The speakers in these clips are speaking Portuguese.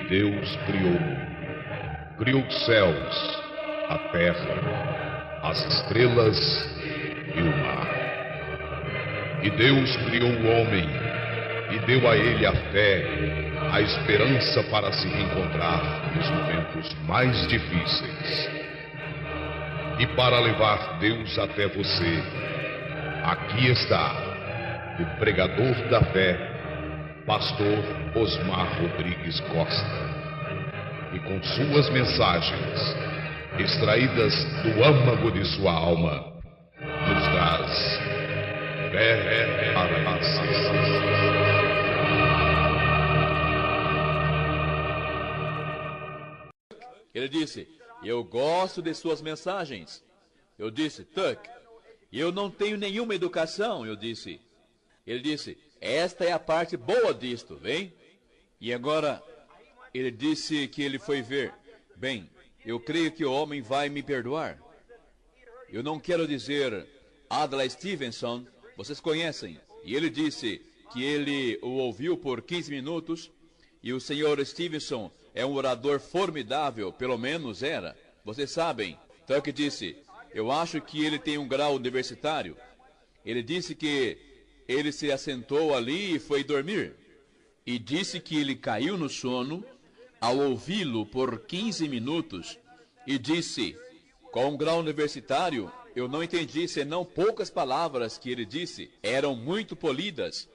Deus criou os céus, a terra, as estrelas e o mar. E Deus criou o homem e deu a ele a fé, a esperança para se reencontrar nos momentos mais difíceis. E para levar Deus até você, aqui está o pregador da fé, Pastor Osmar Rodrigues Costa. E com suas mensagens, extraídas do âmago de sua alma, nos traz fé para a nação. Ele disse, eu gosto de suas mensagens. Eu disse, Tuck, eu não tenho nenhuma educação, eu disse. Ele disse, esta é a parte boa disto, vem? E agora, ele disse que ele foi ver. Bem, eu creio que o homem vai me perdoar. Eu não quero dizer Adlai Stevenson, vocês conhecem. E ele disse que ele o ouviu por 15 minutos. E o senhor Stevenson é um orador formidável, pelo menos era. Vocês sabem, Tuck disse, eu acho que ele tem um grau universitário. Ele disse que ele se assentou ali e foi dormir. E disse que ele caiu no sono ao ouvi-lo por 15 minutos. E disse, com um grau universitário, eu não entendi senão poucas palavras que ele disse. Eram muito polidas.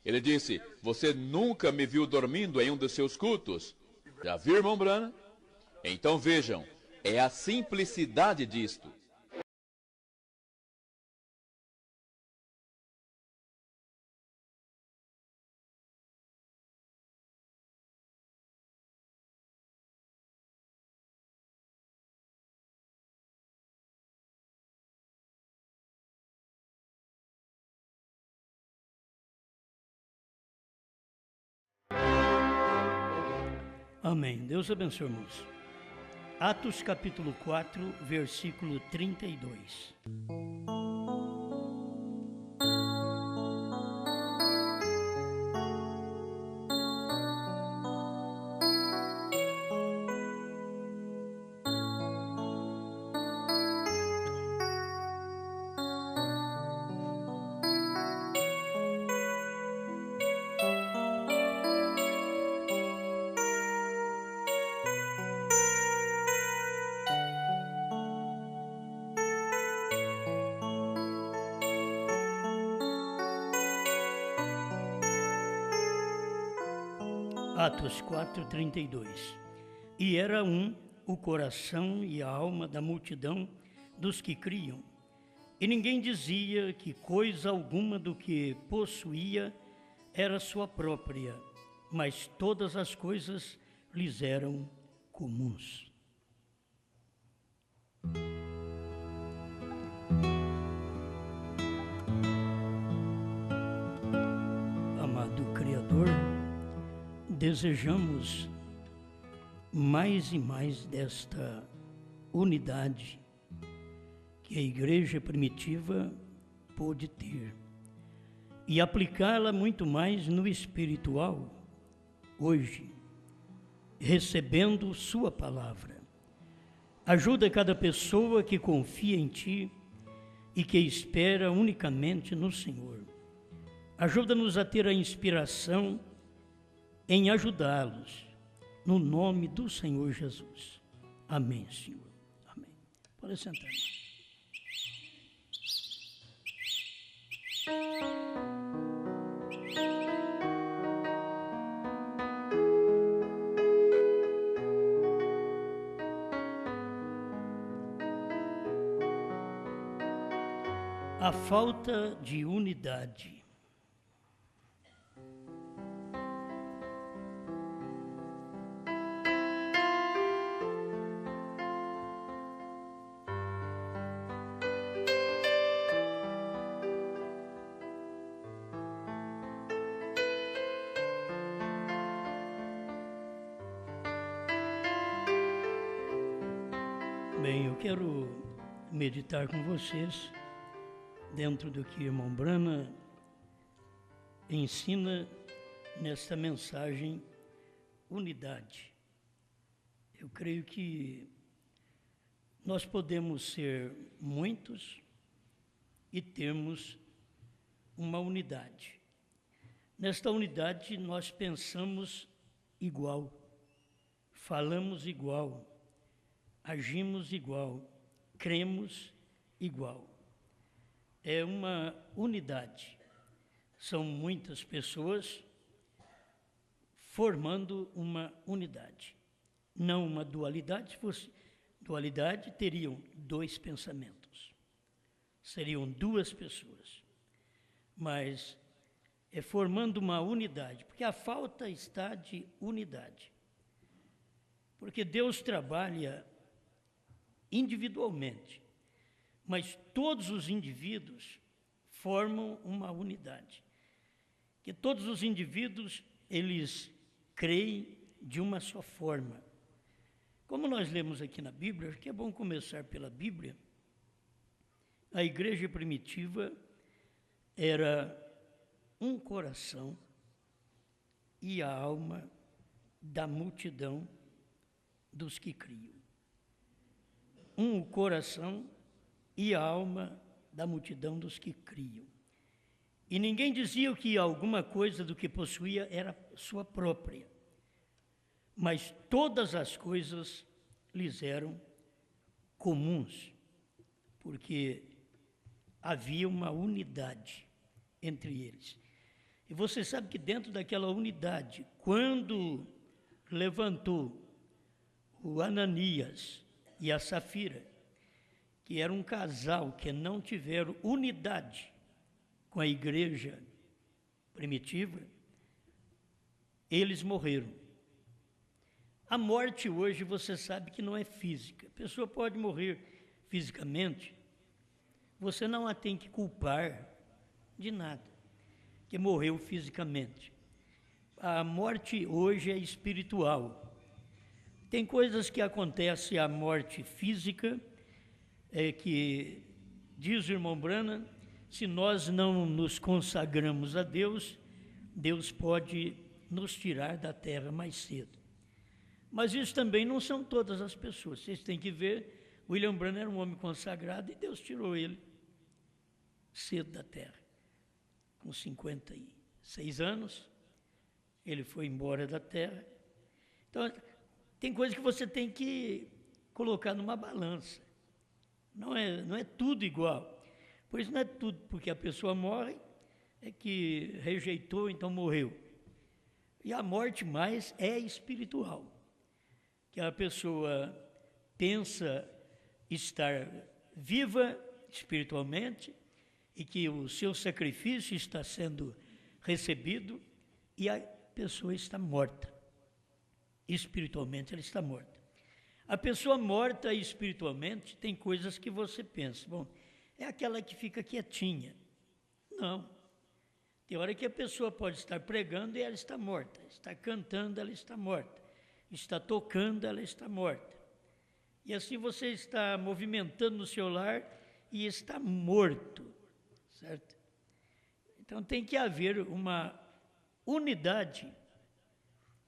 Ele disse, você nunca me viu dormindo em um dos seus cultos? Já viu, irmão Branham? Então vejam, é a simplicidade disto. Amém. Deus abençoe, irmãos. Atos capítulo 4, versículo 32. Atos 4, 32. E era o coração e a alma da multidão dos que criam. E ninguém dizia que coisa alguma do que possuía era sua própria, mas todas as coisas lhes eram comuns. Amado Criador, desejamos mais e mais desta unidade que a igreja primitiva pôde ter e aplicá-la muito mais no espiritual hoje, recebendo sua palavra. Ajuda cada pessoa que confia em Ti e que espera unicamente no Senhor. Ajuda-nos a ter a inspiração em ajudá-los, no nome do Senhor Jesus. Amém, Senhor. Amém. Pode sentar. A falta de unidade. Bem, eu quero meditar com vocês dentro do que o irmão Branham ensina nesta mensagem, unidade. Eu creio que nós podemos ser muitos e termos uma unidade. Nesta unidade nós pensamos igual, falamos igual, agimos igual, cremos igual. É uma unidade. São muitas pessoas formando uma unidade. Não uma dualidade. Se fosse dualidade, teriam dois pensamentos. Seriam duas pessoas. Mas é formando uma unidade, porque a falta está de unidade. Porque Deus trabalha individualmente, mas todos os indivíduos formam uma unidade. Que todos os indivíduos, eles creem de uma só forma. Como nós lemos aqui na Bíblia, acho que é bom começar pela Bíblia. A igreja primitiva era um coração e a alma da multidão dos que criam. Um coração e a alma da multidão dos que criam. E ninguém dizia que alguma coisa do que possuía era sua própria, mas todas as coisas lhes eram comuns, porque havia uma unidade entre eles. E você sabe que dentro daquela unidade, quando levantou o Ananias e a Safira, que era um casal que não tiveram unidade com a igreja primitiva, eles morreram. A morte hoje você sabe que não é física. A pessoa pode morrer fisicamente, você não a tem que culpar de nada, que morreu fisicamente. A morte hoje é espiritual. Tem coisas que acontecem a morte física, que, diz o irmão Branham, se nós não nos consagramos a Deus, Deus pode nos tirar da terra mais cedo. Mas isso também não são todas as pessoas. Vocês têm que ver, William Branham era um homem consagrado e Deus tirou ele cedo da terra. Com 56 anos, ele foi embora da terra. Então, tem coisas que você tem que colocar numa balança. Não é tudo igual. Por isso não é tudo porque a pessoa morre, é que rejeitou, então morreu. E a morte mais é espiritual. Que a pessoa pensa estar viva espiritualmente e que o seu sacrifício está sendo recebido e a pessoa está morta. Espiritualmente ela está morta. A pessoa morta espiritualmente tem coisas que você pensa, bom, é aquela que fica quietinha. Não. Tem hora que a pessoa pode estar pregando e ela está morta, está cantando, ela está morta, está tocando, ela está morta. E assim você está movimentando no seu lar e está morto, certo? Então tem que haver uma unidade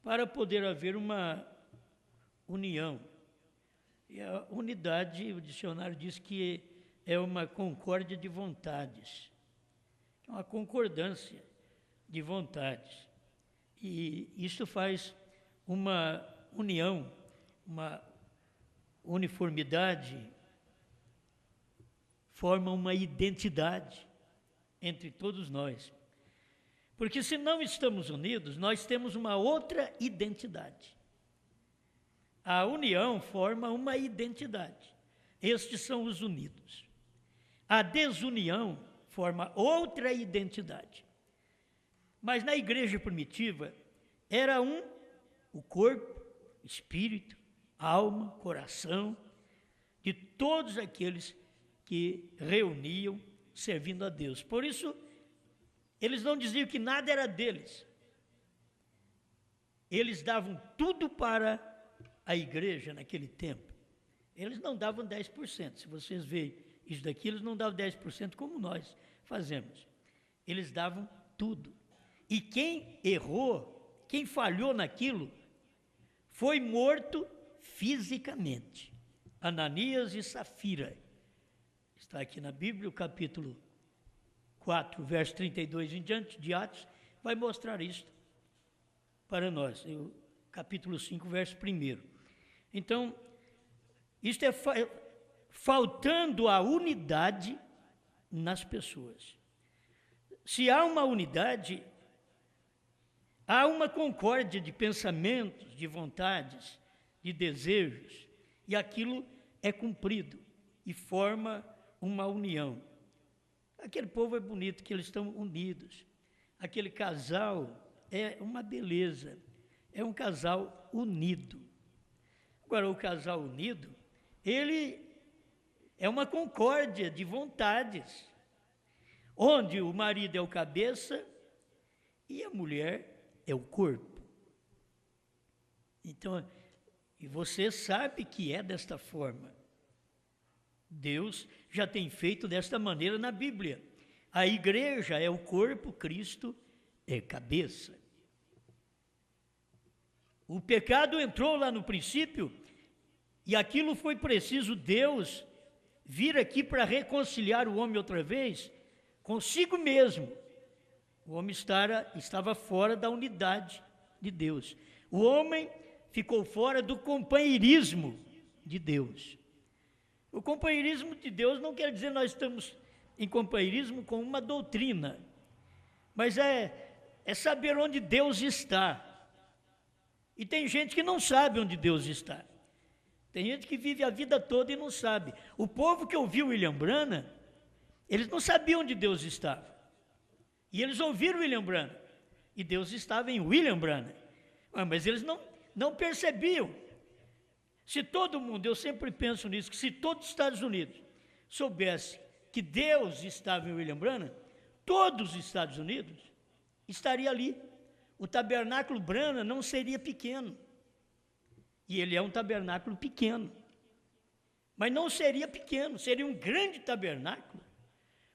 para poder haver uma união. E a unidade, o dicionário diz que é uma concórdia de vontades, é uma concordância de vontades. E isso faz uma união, uma uniformidade, forma uma identidade entre todos nós. Porque se não estamos unidos, nós temos uma outra identidade. A união forma uma identidade. Estes são os unidos. A desunião forma outra identidade. Mas na igreja primitiva, era o corpo, espírito, alma, coração, de todos aqueles que reuniam servindo a Deus. Por isso, eles não diziam que nada era deles. Eles davam tudo para a igreja naquele tempo. Eles não davam 10%. Se vocês veem isso daqui, eles não davam 10% como nós fazemos. Eles davam tudo. E quem errou, quem falhou naquilo, foi morto fisicamente. Ananias e Safira. Está aqui na Bíblia, o capítulo 4, verso 32 em diante de Atos, vai mostrar isso para nós. O capítulo 5, verso 1. Então, isto é faltando a unidade nas pessoas. Se há uma unidade, há uma concórdia de pensamentos, de vontades, de desejos, e aquilo é cumprido e forma uma união. Aquele povo é bonito, que eles estão unidos. Aquele casal é uma beleza, é um casal unido. Agora, o casal unido, ele é uma concórdia de vontades, onde o marido é o cabeça e a mulher é o corpo. Então, e você sabe que é desta forma. Deus já tem feito desta maneira na Bíblia. A igreja é o corpo, Cristo é cabeça. O pecado entrou lá no princípio e aquilo foi preciso Deus vir aqui para reconciliar o homem outra vez consigo mesmo. O homem estava fora da unidade de Deus. O homem ficou fora do companheirismo de Deus. O companheirismo de Deus não quer dizer nós estamos em companheirismo com uma doutrina, mas é saber onde Deus está. E tem gente que não sabe onde Deus está. Tem gente que vive a vida toda e não sabe. O povo que ouviu William Branham, eles não sabiam onde Deus estava. E eles ouviram William Branham, e Deus estava em William Branham. Mas eles não percebiam. Se todo mundo, eu sempre penso nisso, que se todos os Estados Unidos soubesse que Deus estava em William Branham, todos os Estados Unidos estariam ali. O tabernáculo Branham não seria pequeno. E ele é um tabernáculo pequeno. Mas não seria pequeno, seria um grande tabernáculo,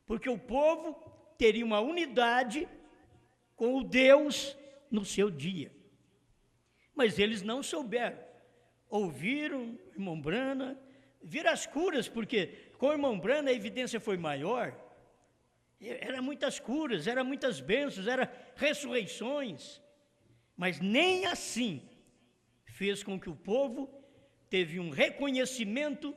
porque o povo teria uma unidade com o Deus no seu dia. Mas eles não souberam. Ouviram o irmão Branham, viram as curas, porque com o irmão Branham a evidência foi maior. Era muitas curas, era muitas bênçãos, era ressurreições. Mas nem assim fez com que o povo teve um reconhecimento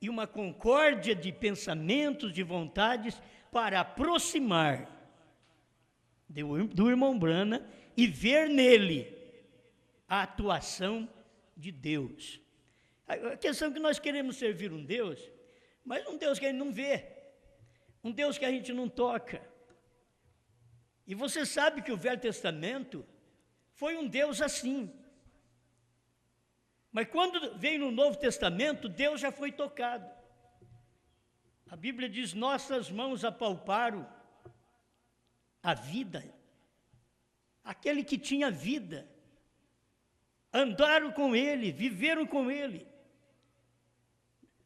e uma concórdia de pensamentos, de vontades, para aproximar do irmão Branham e ver nele a atuação de Deus. A questão é que nós queremos servir um Deus, mas um Deus que a gente não vê, um Deus que a gente não toca. E você sabe que o Velho Testamento foi um Deus assim. Mas quando veio no Novo Testamento, Deus já foi tocado. A Bíblia diz: nossas mãos apalparam a vida. Aquele que tinha vida. Andaram com ele, viveram com ele.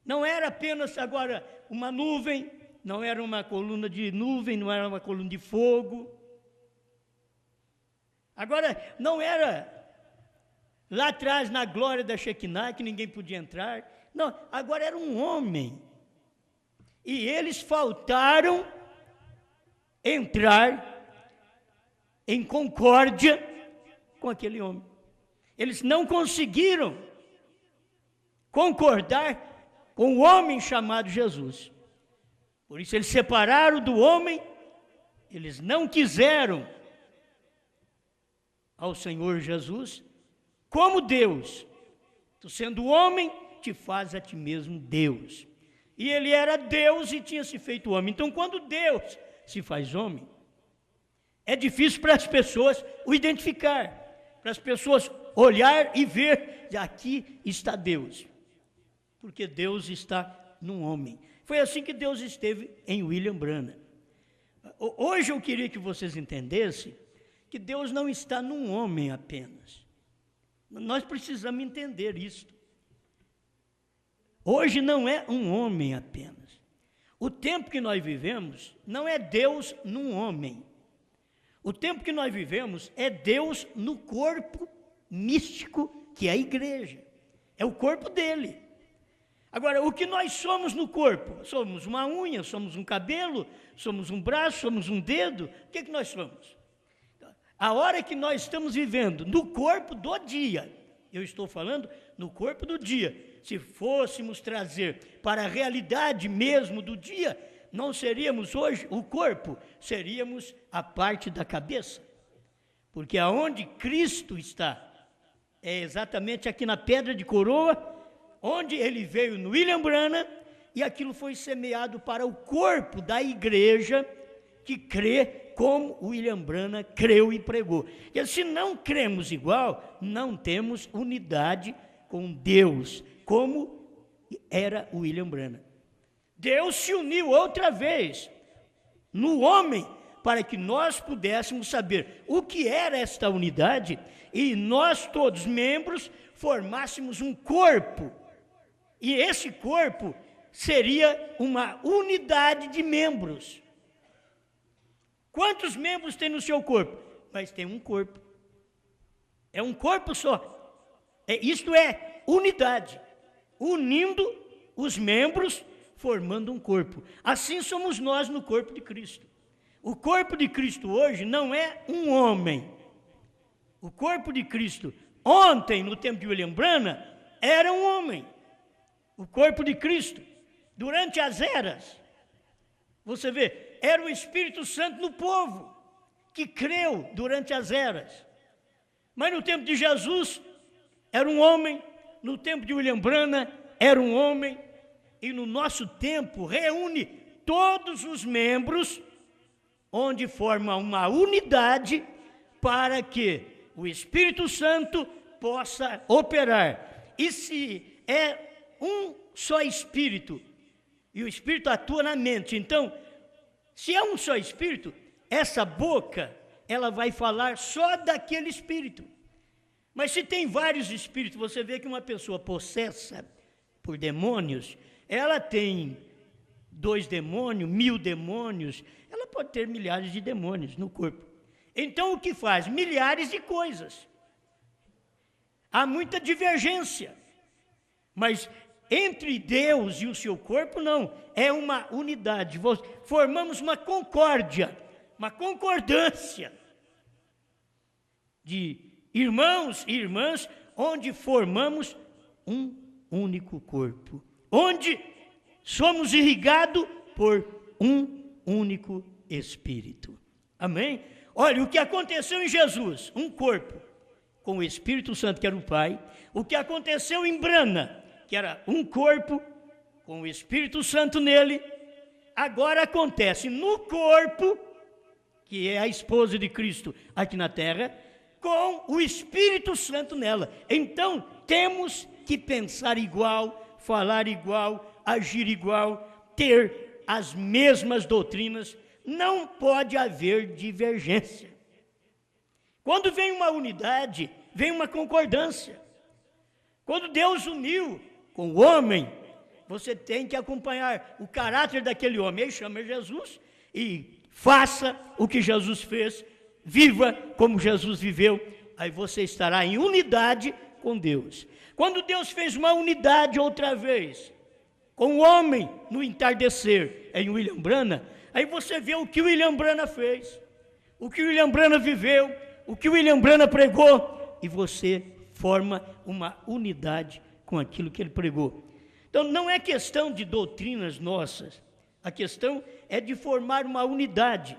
Não era apenas agora uma nuvem, não era uma coluna de nuvem, não era uma coluna de fogo. Agora, não era lá atrás na glória da Shekinah, que ninguém podia entrar. Não, agora era um homem. E eles faltaram entrar em concórdia com aquele homem. Eles não conseguiram concordar com o homem chamado Jesus. Por isso eles separaram do homem, eles não quiseram ao Senhor Jesus como Deus. Tu sendo homem, te faz a ti mesmo Deus. E ele era Deus e tinha se feito homem. Então, quando Deus se faz homem, é difícil para as pessoas o identificar, para as pessoas olhar e ver, aqui está Deus, porque Deus está num homem. Foi assim que Deus esteve em William Branham. Hoje eu queria que vocês entendessem que Deus não está num homem apenas. Nós precisamos entender isso. Hoje não é um homem apenas. O tempo que nós vivemos não é Deus num homem. O tempo que nós vivemos é Deus no corpo místico, que é a igreja. É o corpo dele. Agora, o que nós somos no corpo? Somos uma unha, somos um cabelo, somos um braço, somos um dedo. O que nós somos? A hora que nós estamos vivendo no corpo do dia, eu estou falando no corpo do dia. Se fôssemos trazer para a realidade mesmo do dia, não seríamos hoje o corpo, seríamos a parte da cabeça. Porque aonde Cristo está, é exatamente aqui na pedra de coroa, onde ele veio no William Branham, e aquilo foi semeado para o corpo da igreja que crê como o William Branham creu e pregou. E se não cremos igual, não temos unidade com Deus, como era o William Branham. Deus se uniu outra vez no homem para que nós pudéssemos saber o que era esta unidade e nós todos membros formássemos um corpo. E esse corpo seria uma unidade de membros. Quantos membros tem no seu corpo? Mas tem um corpo. É um corpo só. Isto é unidade, unindo os membros, formando um corpo. Assim somos nós no corpo de Cristo. O corpo de Cristo hoje não é um homem. O corpo de Cristo, ontem, no tempo de William Branham, era um homem. O corpo de Cristo, durante as eras, você vê, era o Espírito Santo no povo, que creu durante as eras. Mas no tempo de Jesus, era um homem. No tempo de William Branham, era um homem. E no nosso tempo, reúne todos os membros, onde forma uma unidade, para que o Espírito Santo possa operar. E se é um só Espírito, e o Espírito atua na mente, então, se é um só Espírito, essa boca, ela vai falar só daquele Espírito. Mas se tem vários Espíritos, você vê que uma pessoa possessa por demônios, ela tem 2 demônios, 1000 demônios, ela pode ter milhares de demônios no corpo. Então o que faz? Milhares de coisas. Há muita divergência, mas entre Deus e o seu corpo não, é uma unidade. Formamos uma concórdia, uma concordância de irmãos e irmãs, onde formamos um único corpo, onde somos irrigados por um único Espírito. Amém? Olha, o que aconteceu em Jesus, um corpo, com o Espírito Santo, que era o Pai. O que aconteceu em Branham, que era um corpo, com o Espírito Santo nele. Agora acontece no corpo, que é a esposa de Cristo aqui na terra, com o Espírito Santo nela. Então, temos que pensar igual, falar igual, agir igual, ter as mesmas doutrinas. Não pode haver divergência. Quando vem uma unidade, vem uma concordância. Quando Deus uniu com o homem, você tem que acompanhar o caráter daquele homem. Ele chama Jesus e faça o que Jesus fez, viva como Jesus viveu, aí você estará em unidade com Deus. Quando Deus fez uma unidade outra vez, com o homem no entardecer, em William Branham, aí você vê o que William Branham fez, o que William Branham viveu, o que William Branham pregou, e você forma uma unidade com aquilo que ele pregou. Então não é questão de doutrinas nossas, a questão é de formar uma unidade.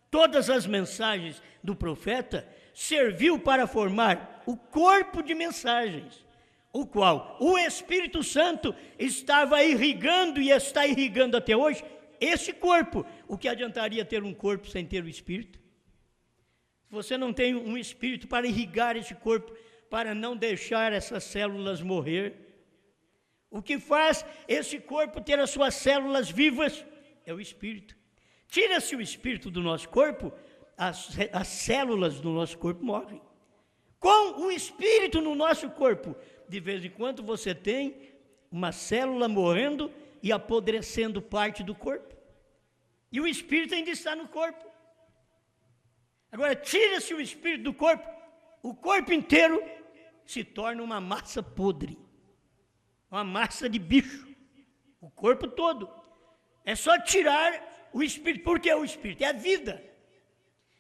Todas as mensagens do profeta serviu para formar o corpo de mensagens, o qual o Espírito Santo estava irrigando e está irrigando até hoje esse corpo. O que adiantaria ter um corpo sem ter o Espírito? Se você não tem um Espírito para irrigar esse corpo, para não deixar essas células morrer, o que faz esse corpo ter as suas células vivas é o Espírito. Tira-se o Espírito do nosso corpo, as células do nosso corpo morrem. Com o Espírito no nosso corpo, de vez em quando você tem uma célula morrendo e apodrecendo parte do corpo. E o Espírito ainda está no corpo. Agora, tira-se o Espírito do corpo, o corpo inteiro se torna uma massa podre, uma massa de bicho, o corpo todo. É só tirar o espírito, porque o espírito é a vida.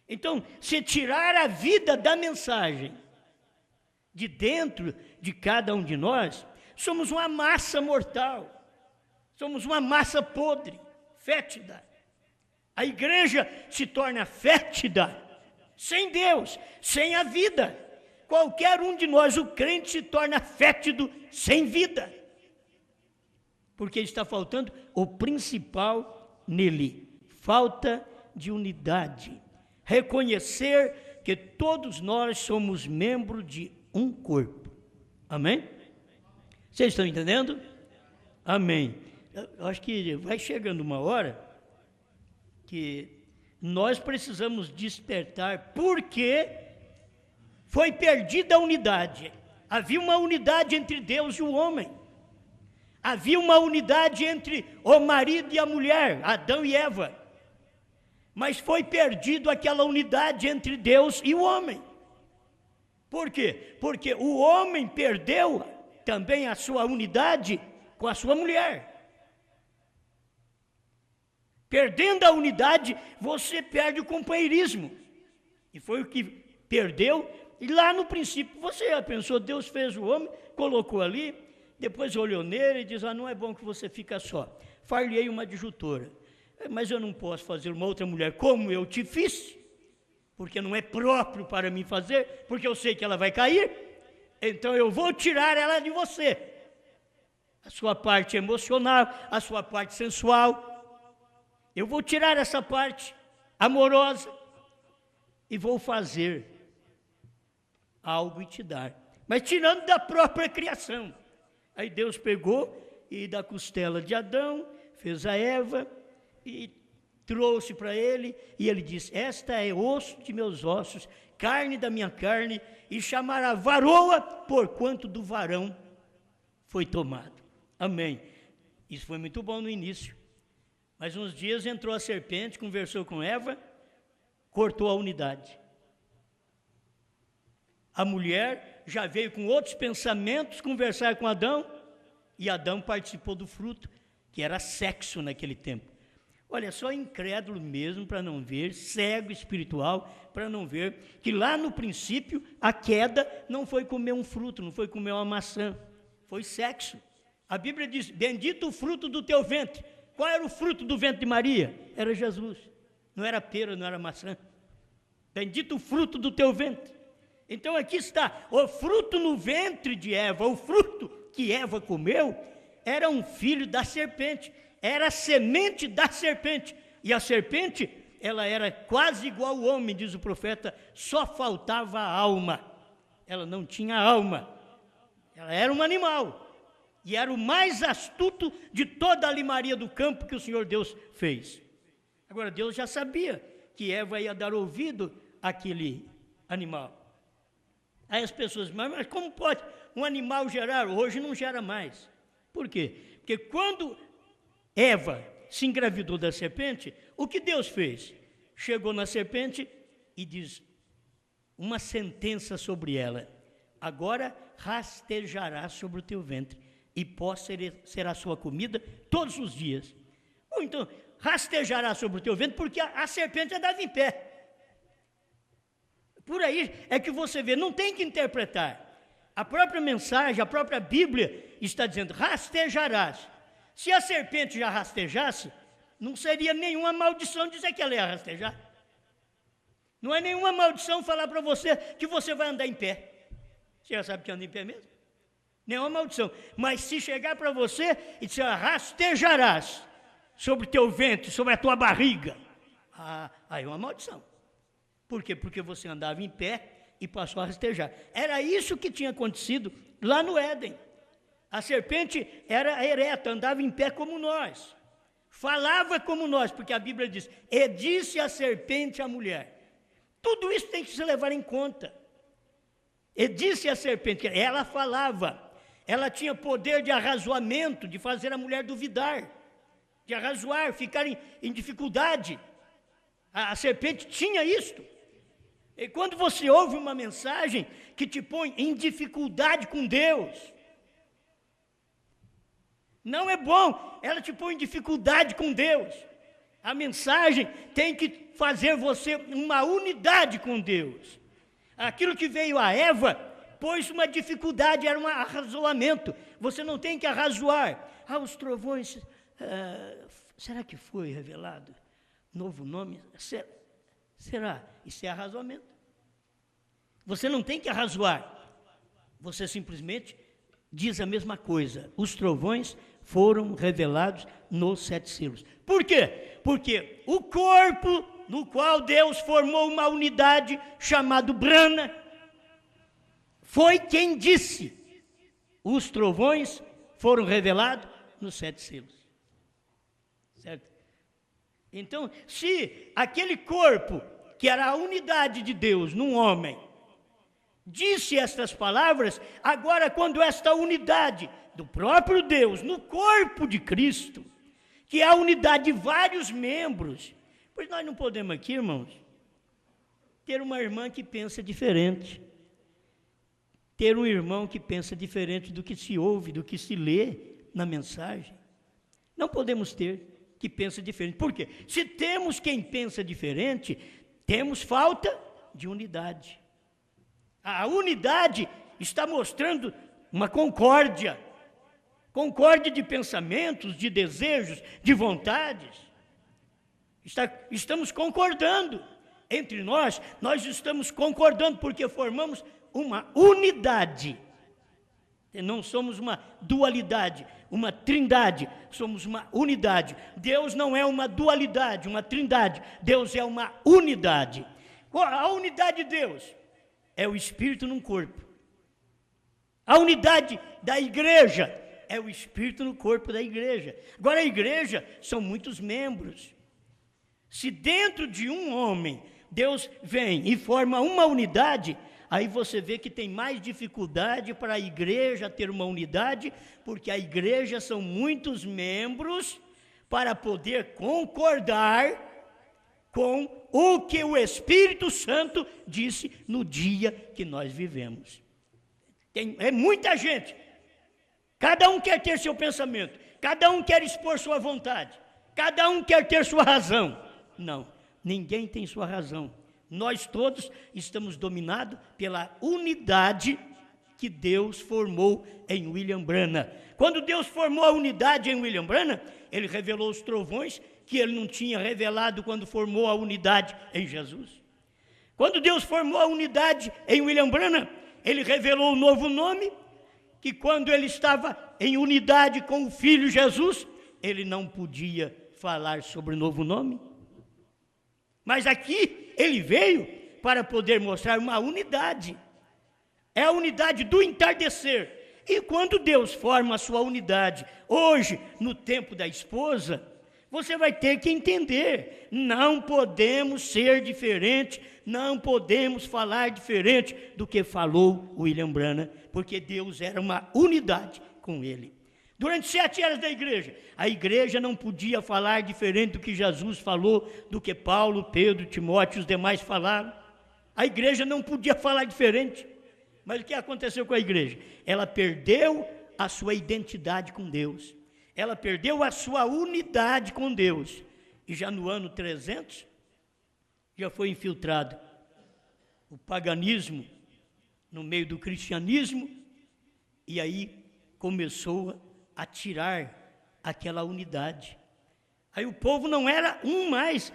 Então, se tirar a vida da mensagem de dentro de cada um de nós, somos uma massa mortal, somos uma massa podre, fétida. A igreja se torna fétida, sem Deus, sem a vida. Qualquer um de nós, o crente, se torna fétido, sem vida. Porque está faltando o principal nele, falta de unidade. Reconhecer que todos nós somos membros de um corpo. Amém? Vocês estão entendendo? Amém. Eu acho que vai chegando uma hora que nós precisamos despertar, porque foi perdida a unidade. Havia uma unidade entre Deus e o homem. Havia uma unidade entre o marido e a mulher, Adão e Eva. Mas foi perdido aquela unidade entre Deus e o homem. Por quê? Porque o homem perdeu também a sua unidade com a sua mulher. Perdendo a unidade, você perde o companheirismo. E foi o que perdeu. E lá no princípio, você já pensou, Deus fez o homem, colocou ali, depois olhou nele e diz, não é bom que você fica só. Far-lhe-ei uma adjutora. Mas eu não posso fazer uma outra mulher como eu te fiz, porque não é próprio para mim fazer, porque eu sei que ela vai cair, então eu vou tirar ela de você. A sua parte emocional, a sua parte sensual, eu vou tirar essa parte amorosa e vou fazer algo e te dar. Mas tirando da própria criação. Aí Deus pegou e da costela de Adão, fez a Eva e trouxe para ele, e ele disse, esta é osso de meus ossos, carne da minha carne, e chamará varoa, porquanto do varão foi tomado. Amém. Isso foi muito bom no início. Mas uns dias entrou a serpente, conversou com Eva, cortou a unidade. A mulher já veio com outros pensamentos conversar com Adão, e Adão participou do fruto, que era sexo naquele tempo. Olha, só incrédulo mesmo para não ver, cego espiritual para não ver, que lá no princípio a queda não foi comer um fruto, não foi comer uma maçã, foi sexo. A Bíblia diz, bendito o fruto do teu ventre. Qual era o fruto do ventre de Maria? Era Jesus, não era pera, não era maçã. Bendito o fruto do teu ventre. Então aqui está, o fruto no ventre de Eva, o fruto que Eva comeu, era um filho da serpente, era a semente da serpente, e a serpente, ela era quase igual ao homem, diz o profeta, só faltava a alma, ela não tinha alma, ela era um animal, e era o mais astuto de toda a limaria do campo que o Senhor Deus fez. Agora Deus já sabia que Eva ia dar ouvido àquele animal. Aí as pessoas, mas como pode um animal gerar? Hoje não gera mais. Por quê? Porque quando Eva se engravidou da serpente, o que Deus fez? Chegou na serpente e diz uma sentença sobre ela. Agora rastejará sobre o teu ventre e pó será a sua comida todos os dias. Ou então, rastejará sobre o teu ventre porque a serpente andava em pé. Por aí é que você vê, não tem que interpretar. A própria mensagem, a própria Bíblia está dizendo, rastejarás. Se a serpente já rastejasse, não seria nenhuma maldição dizer que ela ia rastejar. Não é nenhuma maldição falar para você que você vai andar em pé. Você já sabe que anda em pé mesmo? Nenhuma maldição. Mas se chegar para você e dizer, rastejarás sobre o teu ventre, sobre a tua barriga, aí é uma maldição. Por quê? Porque você andava em pé e passou a rastejar. Era isso que tinha acontecido lá no Éden. A serpente era ereta, andava em pé como nós. Falava como nós, porque a Bíblia diz, e disse a serpente à mulher. Tudo isso tem que se levar em conta. E disse a serpente, ela falava, ela tinha poder de arrazoamento, de fazer a mulher duvidar, de arrazoar, ficar em dificuldade. A serpente tinha isto. E quando você ouve uma mensagem que te põe em dificuldade com Deus, não é bom, ela te põe em dificuldade com Deus. A mensagem tem que fazer você uma unidade com Deus. Aquilo que veio a Eva pôs uma dificuldade, era um arrazoamento. Você não tem que arrazoar. Os trovões, será que foi revelado novo nome? Será? Isso é arrazoamento. Você não tem que arrazoar. Você simplesmente diz a mesma coisa. Os trovões foram revelados nos 7 selos. Por quê? Porque o corpo no qual Deus formou uma unidade chamado Brana, foi quem disse: os trovões foram revelados nos 7 selos. Certo? Então, se aquele corpo, que era a unidade de Deus num homem, disse estas palavras, agora quando esta unidade do próprio Deus no corpo de Cristo, que é a unidade de vários membros, pois nós não podemos aqui, irmãos, ter uma irmã que pensa diferente, ter um irmão que pensa diferente do que se ouve, do que se lê na mensagem. Não podemos ter que pensa diferente. Por quê? Se temos quem pensa diferente, temos falta de unidade. A unidade está mostrando uma concórdia de pensamentos, de desejos, de vontades. Estamos concordando entre nós estamos concordando porque formamos uma unidade. Não somos uma dualidade, uma trindade, somos uma unidade. Deus não é uma dualidade, uma trindade, Deus é uma unidade. A unidade de Deus é o Espírito num corpo. A unidade da igreja é o Espírito no corpo da igreja. Agora a igreja são muitos membros. Se dentro de um homem Deus vem e forma uma unidade, aí você vê que tem mais dificuldade para a igreja ter uma unidade, porque a igreja são muitos membros para poder concordar com o que o Espírito Santo disse no dia que nós vivemos. É muita gente. Cada um quer ter seu pensamento, cada um quer expor sua vontade, cada um quer ter sua razão. Não, ninguém tem sua razão. Nós todos estamos dominados pela unidade que Deus formou em William Branham. Quando Deus formou a unidade em William Branham, ele revelou os trovões que ele não tinha revelado quando formou a unidade em Jesus. Quando Deus formou a unidade em William Branham, ele revelou o novo nome, que quando ele estava em unidade com o Filho Jesus, ele não podia falar sobre o novo nome. Mas aqui ele veio para poder mostrar uma unidade. É a unidade do entardecer. E quando Deus forma a sua unidade, hoje, no tempo da esposa, você vai ter que entender, não podemos ser diferente, não podemos falar diferente do que falou William Branham, porque Deus era uma unidade com ele. Durante 7 eras da igreja, a igreja não podia falar diferente do que Jesus falou, do que Paulo, Pedro, Timóteo e os demais falaram. A igreja não podia falar diferente. Mas o que aconteceu com a igreja? Ela perdeu a sua identidade com Deus. Ela perdeu a sua unidade com Deus. E já no ano 300, já foi infiltrado o paganismo no meio do cristianismo, e aí começou a tirar aquela unidade. Aí o povo não era um mais.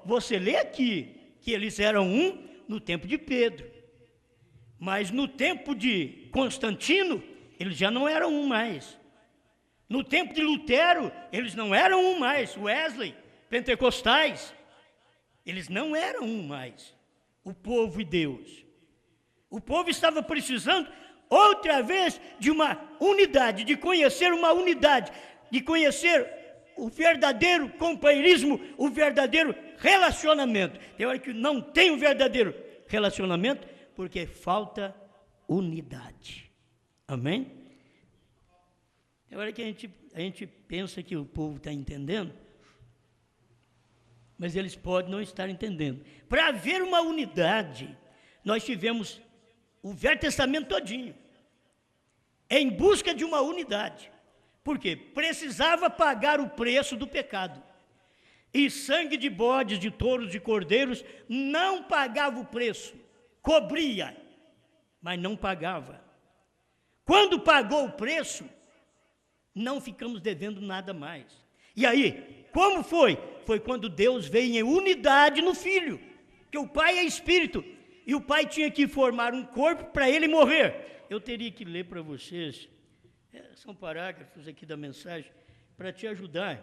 Você lê aqui que eles eram um no tempo de Pedro, mas no tempo de Constantino, eles já não eram um mais. No tempo de Lutero, eles não eram um mais. Wesley, pentecostais, eles não eram um mais. O povo e Deus. O povo estava precisando outra vez de uma unidade, de conhecer uma unidade, de conhecer o verdadeiro companheirismo, o verdadeiro relacionamento. Tem hora que não tem o verdadeiro relacionamento, porque falta unidade. Amém? Tem hora que a gente pensa que o povo está entendendo, mas eles podem não estar entendendo. Para haver uma unidade, nós tivemos o Velho Testamento todinho em busca de uma unidade. Por quê? Precisava pagar o preço do pecado. E sangue de bodes, de touros, de cordeiros não pagava o preço. Cobria, mas não pagava. Quando pagou o preço, não ficamos devendo nada mais. E aí, como foi? Foi quando Deus veio em unidade no Filho, que o Pai é Espírito, e o Pai tinha que formar um corpo para ele morrer. Eu teria que ler para vocês, são parágrafos aqui da mensagem, para te ajudar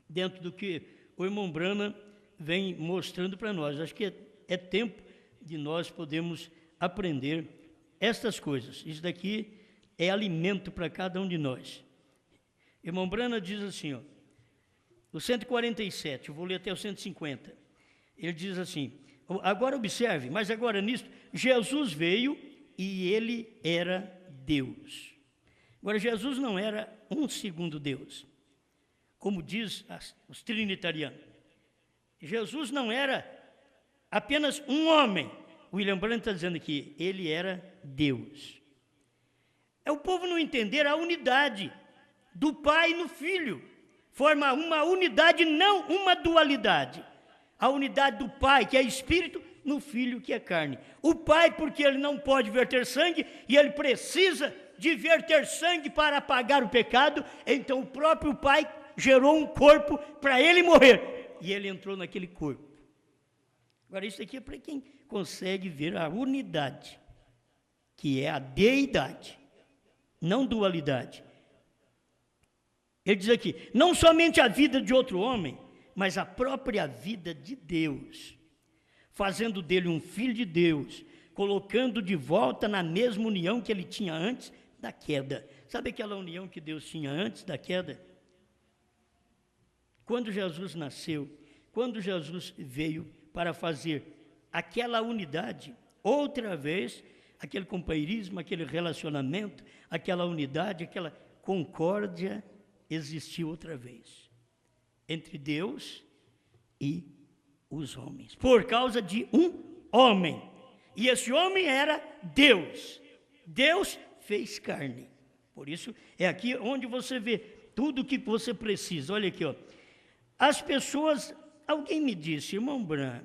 dentro do que o irmão Brana vem mostrando para nós. Acho que é tempo de nós podermos aprender estas coisas. Isso daqui é alimento para cada um de nós. Irmão Brana diz assim, ó, o 147, eu vou ler até o 150. Ele diz assim, agora observe, mas agora nisso, Jesus veio e ele era Deus. Agora, Jesus não era um segundo Deus, como diz os trinitarianos. Jesus não era apenas um homem. William Branham está dizendo aqui, ele era Deus. É o povo não entender a unidade do Pai no Filho. Forma uma unidade, não uma dualidade. A unidade do Pai, que é Espírito, no Filho, que é carne. O Pai, porque ele não pode verter sangue, e ele precisa de verter sangue para apagar o pecado, então o próprio Pai gerou um corpo para ele morrer, e ele entrou naquele corpo. Agora, isso aqui é para quem consegue ver a unidade, que é a deidade, não dualidade. Ele diz aqui, não somente a vida de outro homem, mas a própria vida de Deus, fazendo dele um filho de Deus, colocando de volta na mesma união que ele tinha antes da queda. Sabe aquela união que Deus tinha antes da queda? Quando Jesus nasceu, quando Jesus veio para fazer aquela unidade, outra vez, aquele companheirismo, aquele relacionamento, aquela unidade, aquela concórdia existiu outra vez entre Deus e os homens, por causa de um homem, e esse homem era Deus. Deus fez carne. Por isso é aqui onde você vê tudo o que você precisa. Olha aqui, ó. As pessoas, alguém me disse, irmão Branham,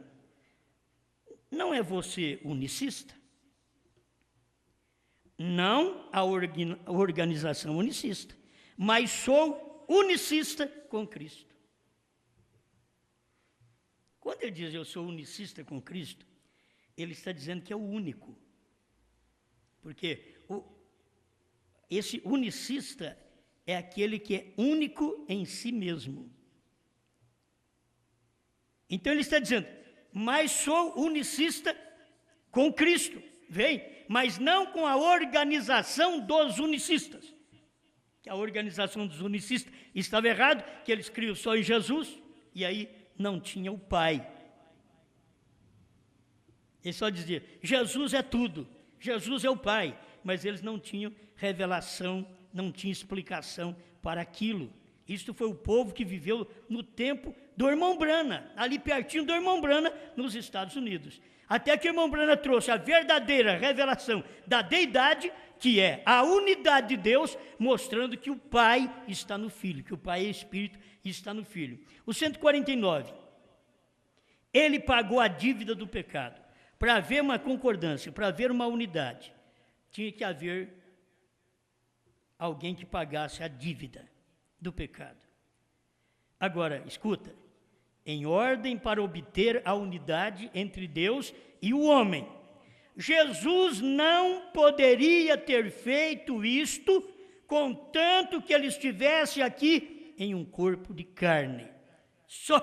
não é você unicista? Não a organização unicista, mas sou unicista com Cristo. Quando ele diz eu sou unicista com Cristo, ele está dizendo que é o único. Porque esse unicista é aquele que é único em si mesmo. Então ele está dizendo, mas sou unicista com Cristo, vem, mas não com a organização dos unicistas. Que a organização dos unicistas estava errado, que eles criam só em Jesus, e aí não tinha o Pai. Ele só dizia, Jesus é tudo, Jesus é o Pai, mas eles não tinham revelação, não tinham explicação para aquilo. Isto foi o povo que viveu no tempo do irmão Brana, ali pertinho do irmão Brana, nos Estados Unidos. Até que o irmão Brana trouxe a verdadeira revelação da deidade, que é a unidade de Deus, mostrando que o Pai está no Filho, que o Pai é Espírito e está no Filho. O 149, ele pagou a dívida do pecado. Para haver uma concordância, para haver uma unidade, tinha que haver alguém que pagasse a dívida do pecado. Agora, escuta, em ordem para obter a unidade entre Deus e o homem, Jesus não poderia ter feito isto, contanto que ele estivesse aqui em um corpo de carne. Só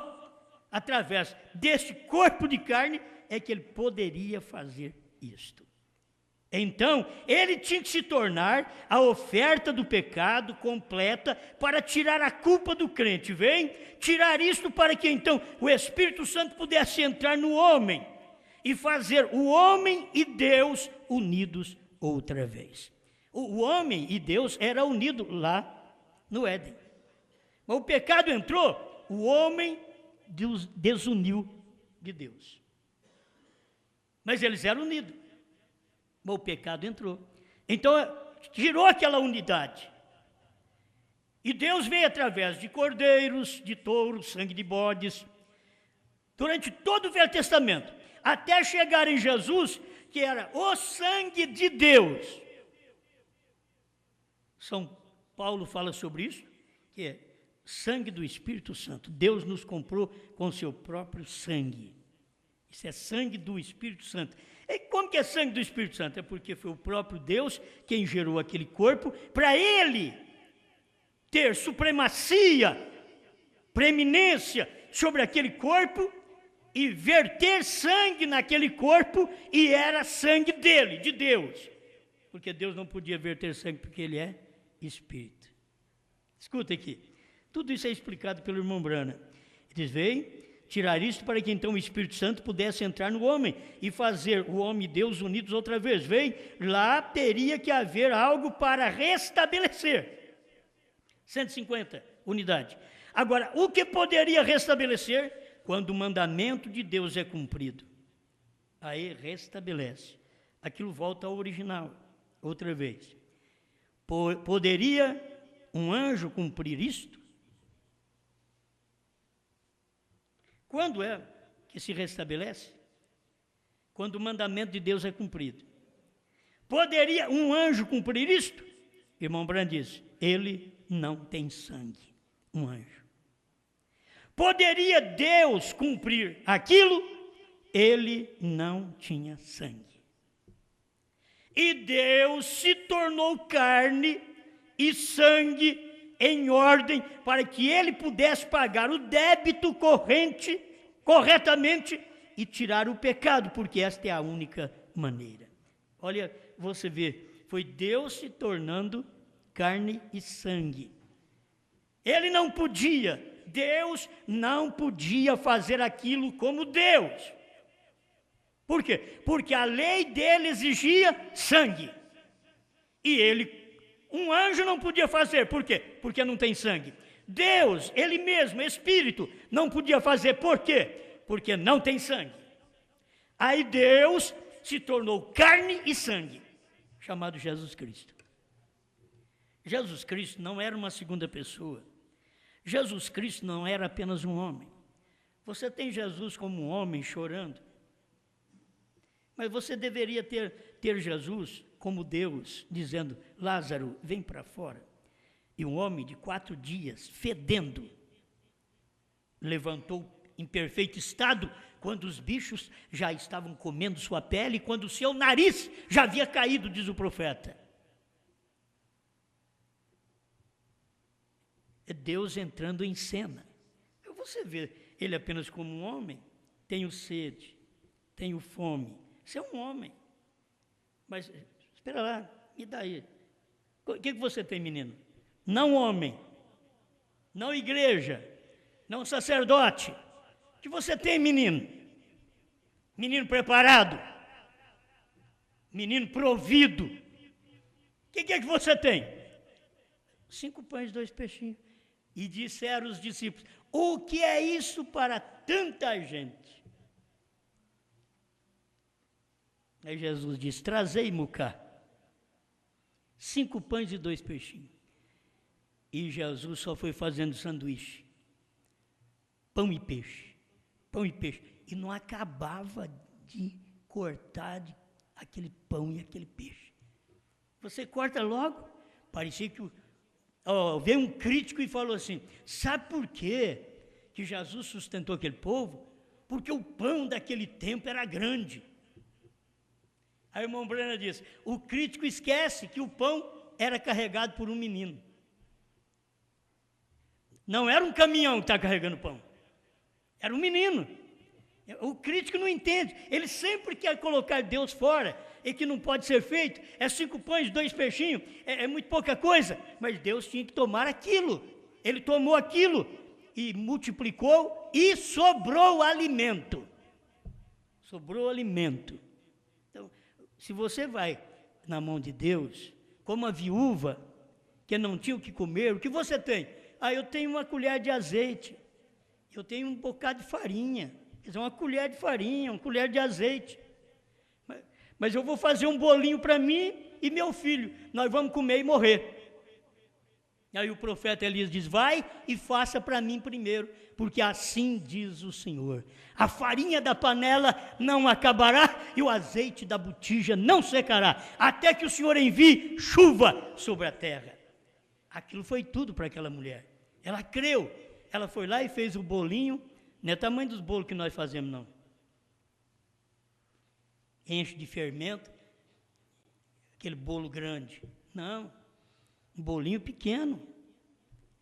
através desse corpo de carne é que ele poderia fazer isto. Então, ele tinha que se tornar a oferta do pecado completa para tirar a culpa do crente, vem? Tirar isto para que então o Espírito Santo pudesse entrar no homem e fazer o homem e Deus unidos outra vez. O homem e Deus era unido lá no Éden. Mas o pecado entrou, o homem desuniu de Deus. Mas eles eram unidos. Mas o pecado entrou. Então, tirou aquela unidade. E Deus veio através de cordeiros, de touros, sangue de bodes, durante todo o Velho Testamento, até chegar em Jesus, que era o sangue de Deus. São Paulo fala sobre isso, que é sangue do Espírito Santo. Deus nos comprou com o seu próprio sangue. Isso é sangue do Espírito Santo. E como que é sangue do Espírito Santo? É porque foi o próprio Deus quem gerou aquele corpo, para ele ter supremacia, preeminência sobre aquele corpo e verter sangue naquele corpo, e era sangue dele, de Deus. Porque Deus não podia verter sangue porque ele é Espírito. Escuta aqui, tudo isso é explicado pelo irmão Brana. Ele diz, veio tirar isto para que então o Espírito Santo pudesse entrar no homem e fazer o homem e Deus unidos outra vez. Veio, lá teria que haver algo para restabelecer. 150 unidade. Agora, o que poderia restabelecer? Quando o mandamento de Deus é cumprido. Aí restabelece. Aquilo volta ao original, outra vez. Poderia um anjo cumprir isto? Quando é que se restabelece? Quando o mandamento de Deus é cumprido. Poderia um anjo cumprir isto? Irmão Brand diz, ele não tem sangue, um anjo. Poderia Deus cumprir aquilo? Ele não tinha sangue. E Deus se tornou carne e sangue em ordem para que ele pudesse pagar o débito corrente corretamente e tirar o pecado, porque esta é a única maneira. Olha, você vê, foi Deus se tornando carne e sangue. Ele não podia, Deus não podia fazer aquilo como Deus. Por quê? Porque a lei dele exigia sangue. E ele, um anjo não podia fazer. Por quê? Porque não tem sangue. Deus, ele mesmo, Espírito, não podia fazer. Por quê? Porque não tem sangue. Aí Deus se tornou carne e sangue, chamado Jesus Cristo. Jesus Cristo não era uma segunda pessoa. Jesus Cristo não era apenas um homem. Você tem Jesus como um homem chorando. Mas você deveria ter Jesus como Deus, dizendo, Lázaro, vem para fora. E um homem de 4 dias, fedendo, levantou em perfeito estado, quando os bichos já estavam comendo sua pele, quando o seu nariz já havia caído, diz o profeta. É Deus entrando em cena. Você vê ele apenas como um homem, tenho sede, tenho fome. Você é um homem. Mas, espera lá, me dá aí. O que você tem, menino? Não homem, não igreja, não sacerdote. O que você tem, menino? Menino preparado, menino provido. O que é que você tem? 5 pães e 2 peixinhos. E disseram os discípulos, o que é isso para tanta gente? Aí Jesus diz, trazei-mo cá 5 pães e 2 peixinhos. E Jesus só foi fazendo sanduíche, pão e peixe, pão e peixe. E não acabava de cortar aquele pão e aquele peixe. Você corta logo, parecia que veio um crítico e falou assim, sabe por quê que Jesus sustentou aquele povo? Porque o pão daquele tempo era grande. Aí o irmão Brana diz, o crítico esquece que o pão era carregado por um menino. Não era um caminhão que está carregando pão. Era um menino. O crítico não entende. Ele sempre quer colocar Deus fora e que não pode ser feito. É 5 pães, 2 peixinhos. É muito pouca coisa. Mas Deus tinha que tomar aquilo. Ele tomou aquilo e multiplicou e sobrou alimento. Sobrou alimento. Então, se você vai na mão de Deus, como a viúva que não tinha o que comer, o que você tem? Eu tenho uma colher de azeite. eu tenho um bocado de farinha, quer dizer, uma colher de farinha, uma colher de azeite. Mas eu vou fazer um bolinho para mim e meu filho, nós vamos comer e morrer. Aí o profeta Elias diz, vai e faça para mim primeiro, porque assim diz o Senhor, a farinha da panela não acabará e o azeite da botija não secará, até que o Senhor envie chuva sobre a terra. Aquilo foi tudo para aquela mulher, ela creu, ela foi lá e fez o bolinho, não é o tamanho dos bolos que nós fazemos não, enche de fermento, aquele bolo grande, não, um bolinho pequeno,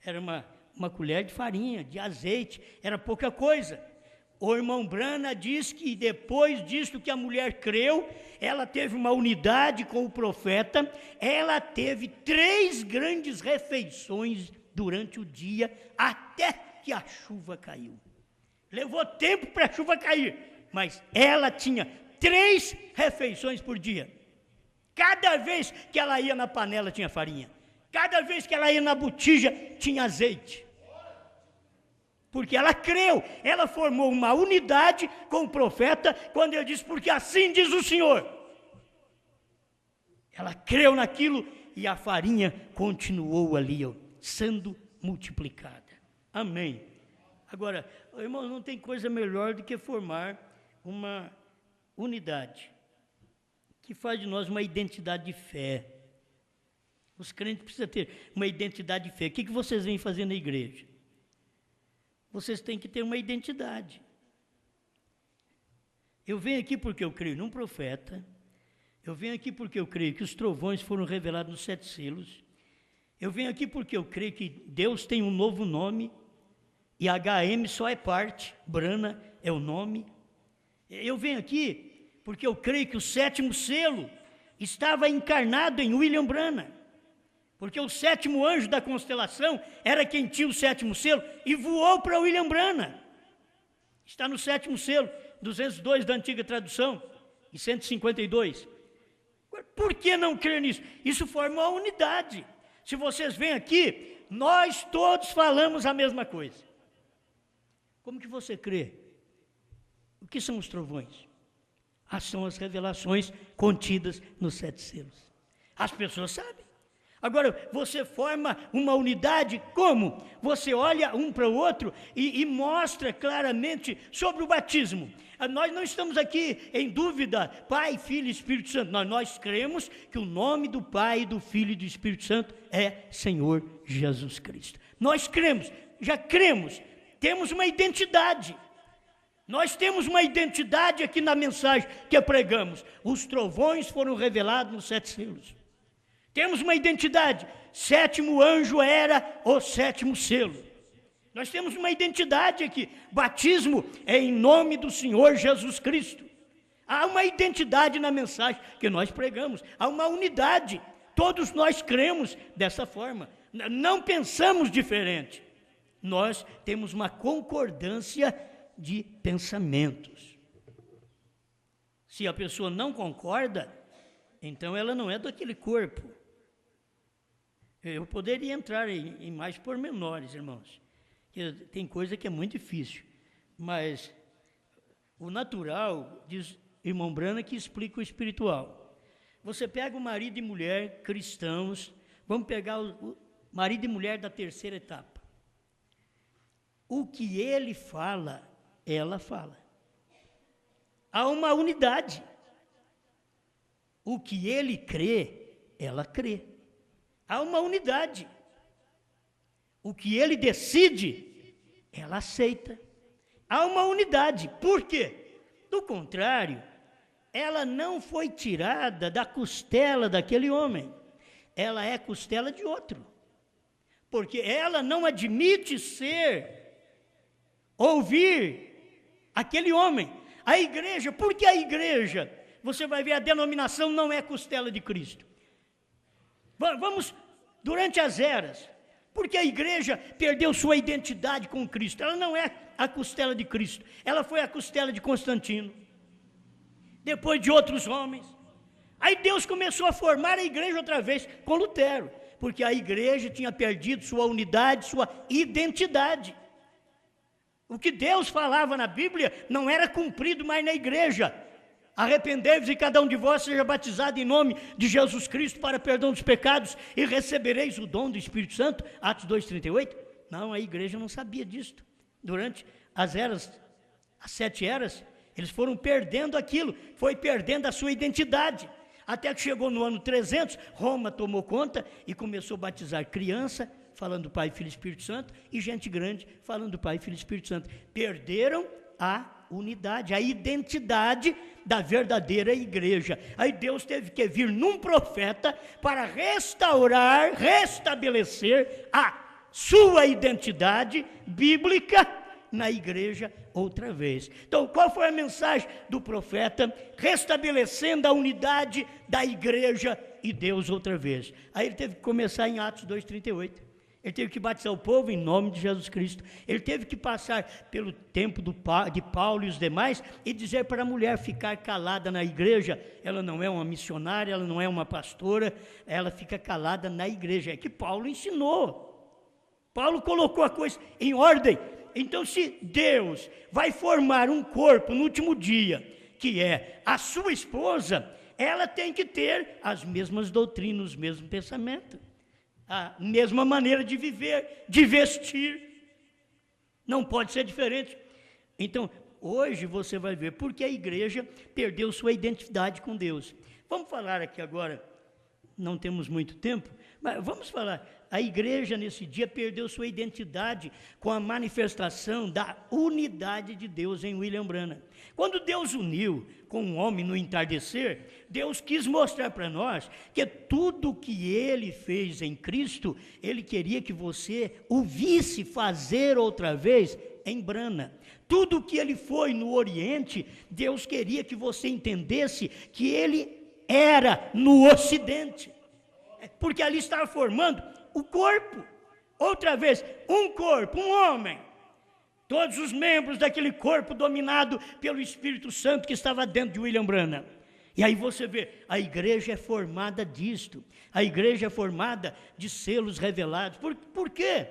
era uma colher de farinha, de azeite, era pouca coisa. O irmão Brana diz que depois disso que a mulher creu, ela teve uma unidade com o profeta, ela teve 3 grandes refeições durante o dia, até que a chuva caiu. Levou tempo para a chuva cair, mas ela tinha 3 refeições por dia. Cada vez que ela ia na panela tinha farinha. Cada vez que ela ia na botija tinha azeite. Porque ela creu, ela formou uma unidade com o profeta, quando ele disse, porque assim diz o Senhor. Ela creu naquilo e a farinha continuou ali, sendo multiplicada. Amém. Agora, irmãos, não tem coisa melhor do que formar uma unidade, que faz de nós uma identidade de fé. Os crentes precisam ter uma identidade de fé. O que vocês vêm fazer na igreja? Vocês têm que ter uma identidade. Eu venho aqui porque eu creio num profeta. Eu venho aqui porque eu creio que os trovões foram revelados nos 7 selos. Eu venho aqui porque eu creio que Deus tem um novo nome. E HM só é parte, Brana é o nome. Eu venho aqui porque eu creio que o 7º selo estava encarnado em William Brana. Porque o 7º anjo da constelação era quem tinha o 7º selo e voou para William Brana. Está no 7º selo, 202 da antiga tradução e 152. Por que não crer nisso? Isso forma uma unidade. Se vocês vêm aqui, nós todos falamos a mesma coisa. Como que você crê? O que são os trovões? São as revelações contidas nos 7 selos. As pessoas sabem. Agora, você forma uma unidade como? Você olha um para o outro e mostra claramente sobre o batismo. Nós não estamos aqui em dúvida, Pai, Filho e Espírito Santo. Nós cremos que o nome do Pai, do Filho e do Espírito Santo é Senhor Jesus Cristo. Nós cremos, já cremos, temos uma identidade. Nós temos uma identidade aqui na mensagem que pregamos. Os trovões foram revelados nos 7 selos. Temos uma identidade, 7º anjo era o 7º selo. Nós temos uma identidade aqui, batismo é em nome do Senhor Jesus Cristo. Há uma identidade na mensagem que nós pregamos, há uma unidade, todos nós cremos dessa forma, não pensamos diferente. Nós temos uma concordância de pensamentos. Se a pessoa não concorda, então ela não é daquele corpo. Eu poderia entrar em mais pormenores, irmãos. Tem coisa que é muito difícil. Mas o natural, diz irmão Brana, que explica o espiritual. Você pega o marido e mulher cristãos, vamos pegar o marido e mulher da 3ª etapa. O que ele fala, ela fala. Há uma unidade. O que ele crê, ela crê. Há uma unidade. O que ele decide, ela aceita. Há uma unidade. Por quê? Do contrário, ela não foi tirada da costela daquele homem. Ela é costela de outro. Porque ela não admite ouvir aquele homem. A igreja, por que a igreja? Você vai ver, a denominação não é costela de Cristo. Vamos, durante as eras, porque a igreja perdeu sua identidade com Cristo. Ela não é a costela de Cristo, ela foi a costela de Constantino, depois de outros homens. Aí Deus começou a formar a igreja outra vez com Lutero, porque a igreja tinha perdido sua unidade, sua identidade. O que Deus falava na Bíblia não era cumprido mais na igreja. Arrependei-vos e cada um de vós seja batizado em nome de Jesus Cristo para perdão dos pecados e recebereis o dom do Espírito Santo. Atos 2,38. Não, a igreja não sabia disto. Durante as 7 eras, eles foram perdendo aquilo, foi perdendo a sua identidade. Até que chegou no ano 300, Roma tomou conta e começou a batizar criança, falando do Pai, Filho e Espírito Santo, e gente grande, falando do Pai, Filho e Espírito Santo. Perderam a unidade, a identidade da verdadeira igreja. Aí Deus teve que vir num profeta para restaurar, restabelecer a sua identidade bíblica na igreja outra vez. Então, qual foi a mensagem do profeta? Restabelecendo a unidade da igreja e Deus outra vez. Aí ele teve que começar em Atos 2,38. Ele teve que batizar o povo em nome de Jesus Cristo. Ele teve que passar pelo tempo de Paulo e os demais e dizer para a mulher ficar calada na igreja. Ela não é uma missionária, ela não é uma pastora, ela fica calada na igreja. É que Paulo ensinou. Paulo colocou a coisa em ordem. Então, se Deus vai formar um corpo no último dia, que é a sua esposa, ela tem que ter as mesmas doutrinas, os mesmos pensamentos, a mesma maneira de viver, de vestir. Não pode ser diferente. Então, hoje você vai ver porque a igreja perdeu sua identidade com Deus. Vamos falar aqui agora, não temos muito tempo, mas vamos falar. A igreja nesse dia perdeu sua identidade com a manifestação da unidade de Deus em William Branham. Quando Deus uniu com o homem no entardecer, Deus quis mostrar para nós que tudo que Ele fez em Cristo, Ele queria que você o visse fazer outra vez em Branham. Tudo que Ele foi no Oriente, Deus queria que você entendesse que Ele era no Ocidente. Porque ali estava formando o corpo, outra vez, um corpo, um homem, todos os membros daquele corpo dominado pelo Espírito Santo que estava dentro de William Branham. E aí você vê, a igreja é formada disto, a igreja é formada de selos revelados. Por quê?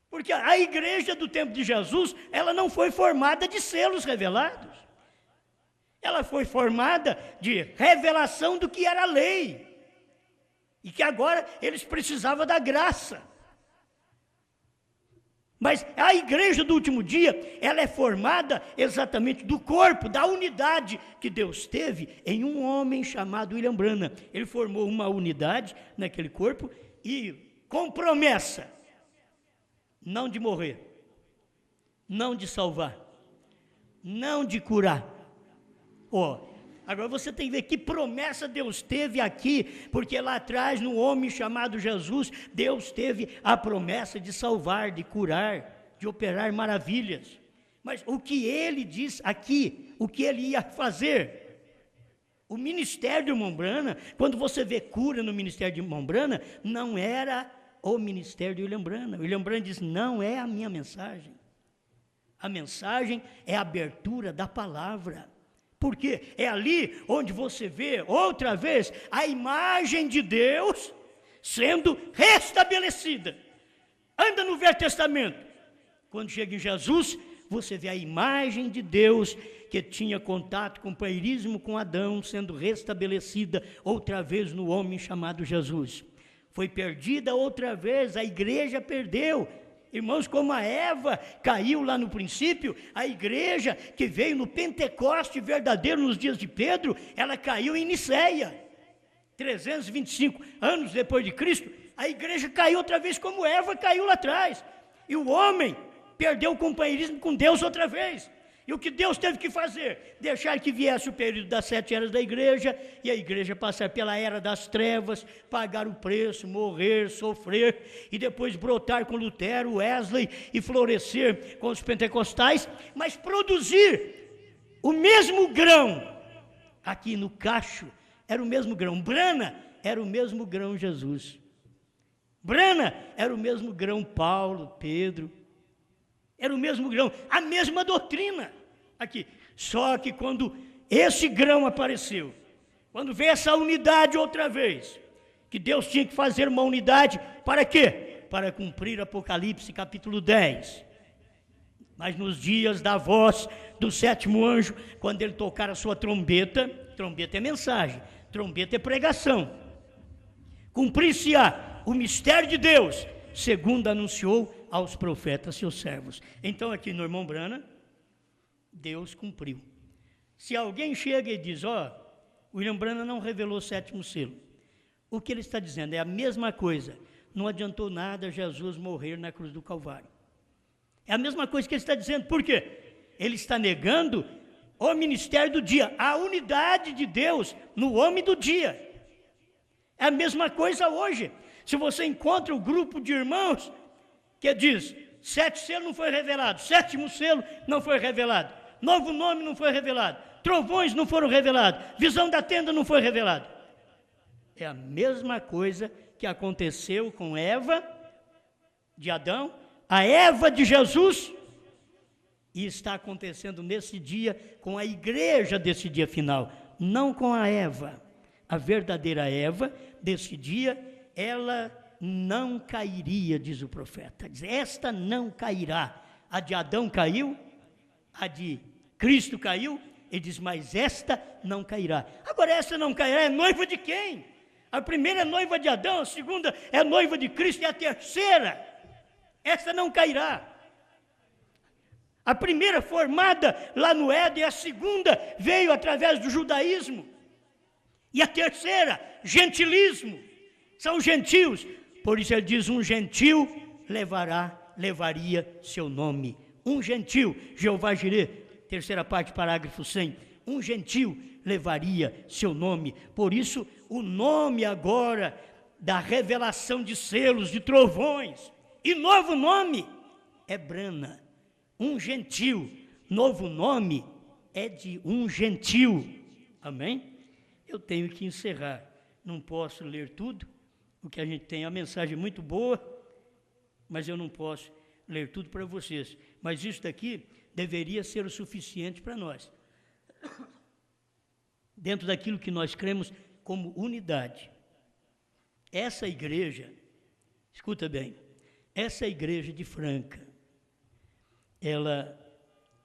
Porque a igreja do tempo de Jesus, ela não foi formada de selos revelados, ela foi formada de revelação do que era a lei. E que agora eles precisavam da graça. Mas a igreja do último dia, ela é formada exatamente do corpo, da unidade que Deus teve em um homem chamado William Branham. Ele formou uma unidade naquele corpo e com promessa, não de morrer, não de salvar, não de curar. Agora você tem que ver que promessa Deus teve aqui, porque lá atrás, no homem chamado Jesus, Deus teve a promessa de salvar, de curar, de operar maravilhas. Mas o que ele diz aqui, o que ele ia fazer? O ministério de irmão Branham, quando você vê cura no ministério de irmão Branham, não era o ministério de William Branham. William Branham diz, não é a minha mensagem. A mensagem é a abertura da palavra. Porque é ali onde você vê, outra vez, a imagem de Deus sendo restabelecida. Anda no Velho Testamento. Quando chega em Jesus, você vê a imagem de Deus que tinha contato, companheirismo com Adão, sendo restabelecida outra vez no homem chamado Jesus. Foi perdida outra vez, a igreja perdeu. Irmãos, como a Eva caiu lá no princípio, a igreja que veio no Pentecoste verdadeiro nos dias de Pedro, ela caiu em Niceia. 325 anos depois de Cristo, a igreja caiu outra vez como Eva caiu lá atrás. E o homem perdeu o companheirismo com Deus outra vez. E o que Deus teve que fazer? Deixar que viesse o período das 7 eras da igreja, e a igreja passar pela era das trevas, pagar o preço, morrer, sofrer, e depois brotar com Lutero, Wesley, e florescer com os pentecostais, mas produzir o mesmo grão. Aqui no cacho, era o mesmo grão. Branham era o mesmo grão Jesus. Branham era o mesmo grão Paulo, Pedro. Era o mesmo grão, a mesma doutrina aqui. Só que quando esse grão apareceu, quando veio essa unidade outra vez, que Deus tinha que fazer uma unidade, para quê? Para cumprir Apocalipse capítulo 10. Mas nos dias da voz do sétimo anjo, quando ele tocar a sua trombeta, trombeta é mensagem, trombeta é pregação, cumprir-se-á o mistério de Deus, segundo anunciou aos profetas seus servos. Então aqui no irmão Brana, Deus cumpriu. Se alguém chega e diz, ó, o William Brana não revelou o sétimo selo, o que ele está dizendo é a mesma coisa. Não adiantou nada Jesus morrer na cruz do Calvário. É a mesma coisa que ele está dizendo. Por quê? Ele está negando o ministério do dia, a unidade de Deus no homem do dia. É a mesma coisa hoje. Se você encontra um grupo de irmãos que diz, 7 selos não foi revelado, 7º selo não foi revelado, novo nome não foi revelado, trovões não foram revelados, visão da tenda não foi revelado. É a mesma coisa que aconteceu com Eva de Adão, a Eva de Jesus, e está acontecendo nesse dia com a igreja desse dia final, não com a Eva. A verdadeira Eva desse dia, ela não cairia, diz o profeta. Diz, esta não cairá. A de Adão caiu, a de Cristo caiu, ele diz, mas esta não cairá. Agora esta não cairá, é noiva de quem? A primeira é noiva de Adão, a segunda é noiva de Cristo, e a terceira, esta não cairá. A primeira formada lá no Éden, a segunda veio através do judaísmo, e a terceira, gentilismo, são gentios. Por isso ele diz, um gentil levaria seu nome. Um gentil, Jeová Jireh, terceira parte, parágrafo 100, um gentil levaria seu nome. Por isso, o nome agora da revelação de selos, de trovões, e novo nome é Brana, um gentil. Novo nome é de um gentil. Amém? Eu tenho que encerrar, não posso ler tudo, porque a gente tem a mensagem muito boa, mas eu não posso ler tudo para vocês. Mas isso daqui deveria ser o suficiente para nós, dentro daquilo que nós cremos como unidade. Essa igreja, escuta bem, essa igreja de Franca,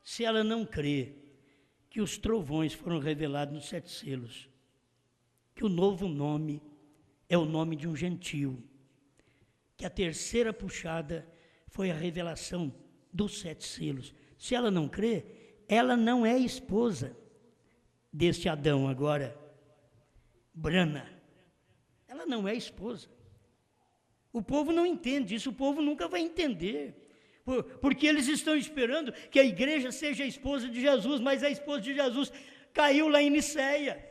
se ela não crê que os trovões foram revelados nos 7 selos, que o novo nome é o nome de um gentil, que a terceira puxada foi a revelação dos 7 selos. Se ela não crê, ela não é esposa deste Adão agora, Brana. Ela não é esposa. O povo não entende isso, o povo nunca vai entender. Porque eles estão esperando que a igreja seja a esposa de Jesus, mas a esposa de Jesus caiu lá em Niceia.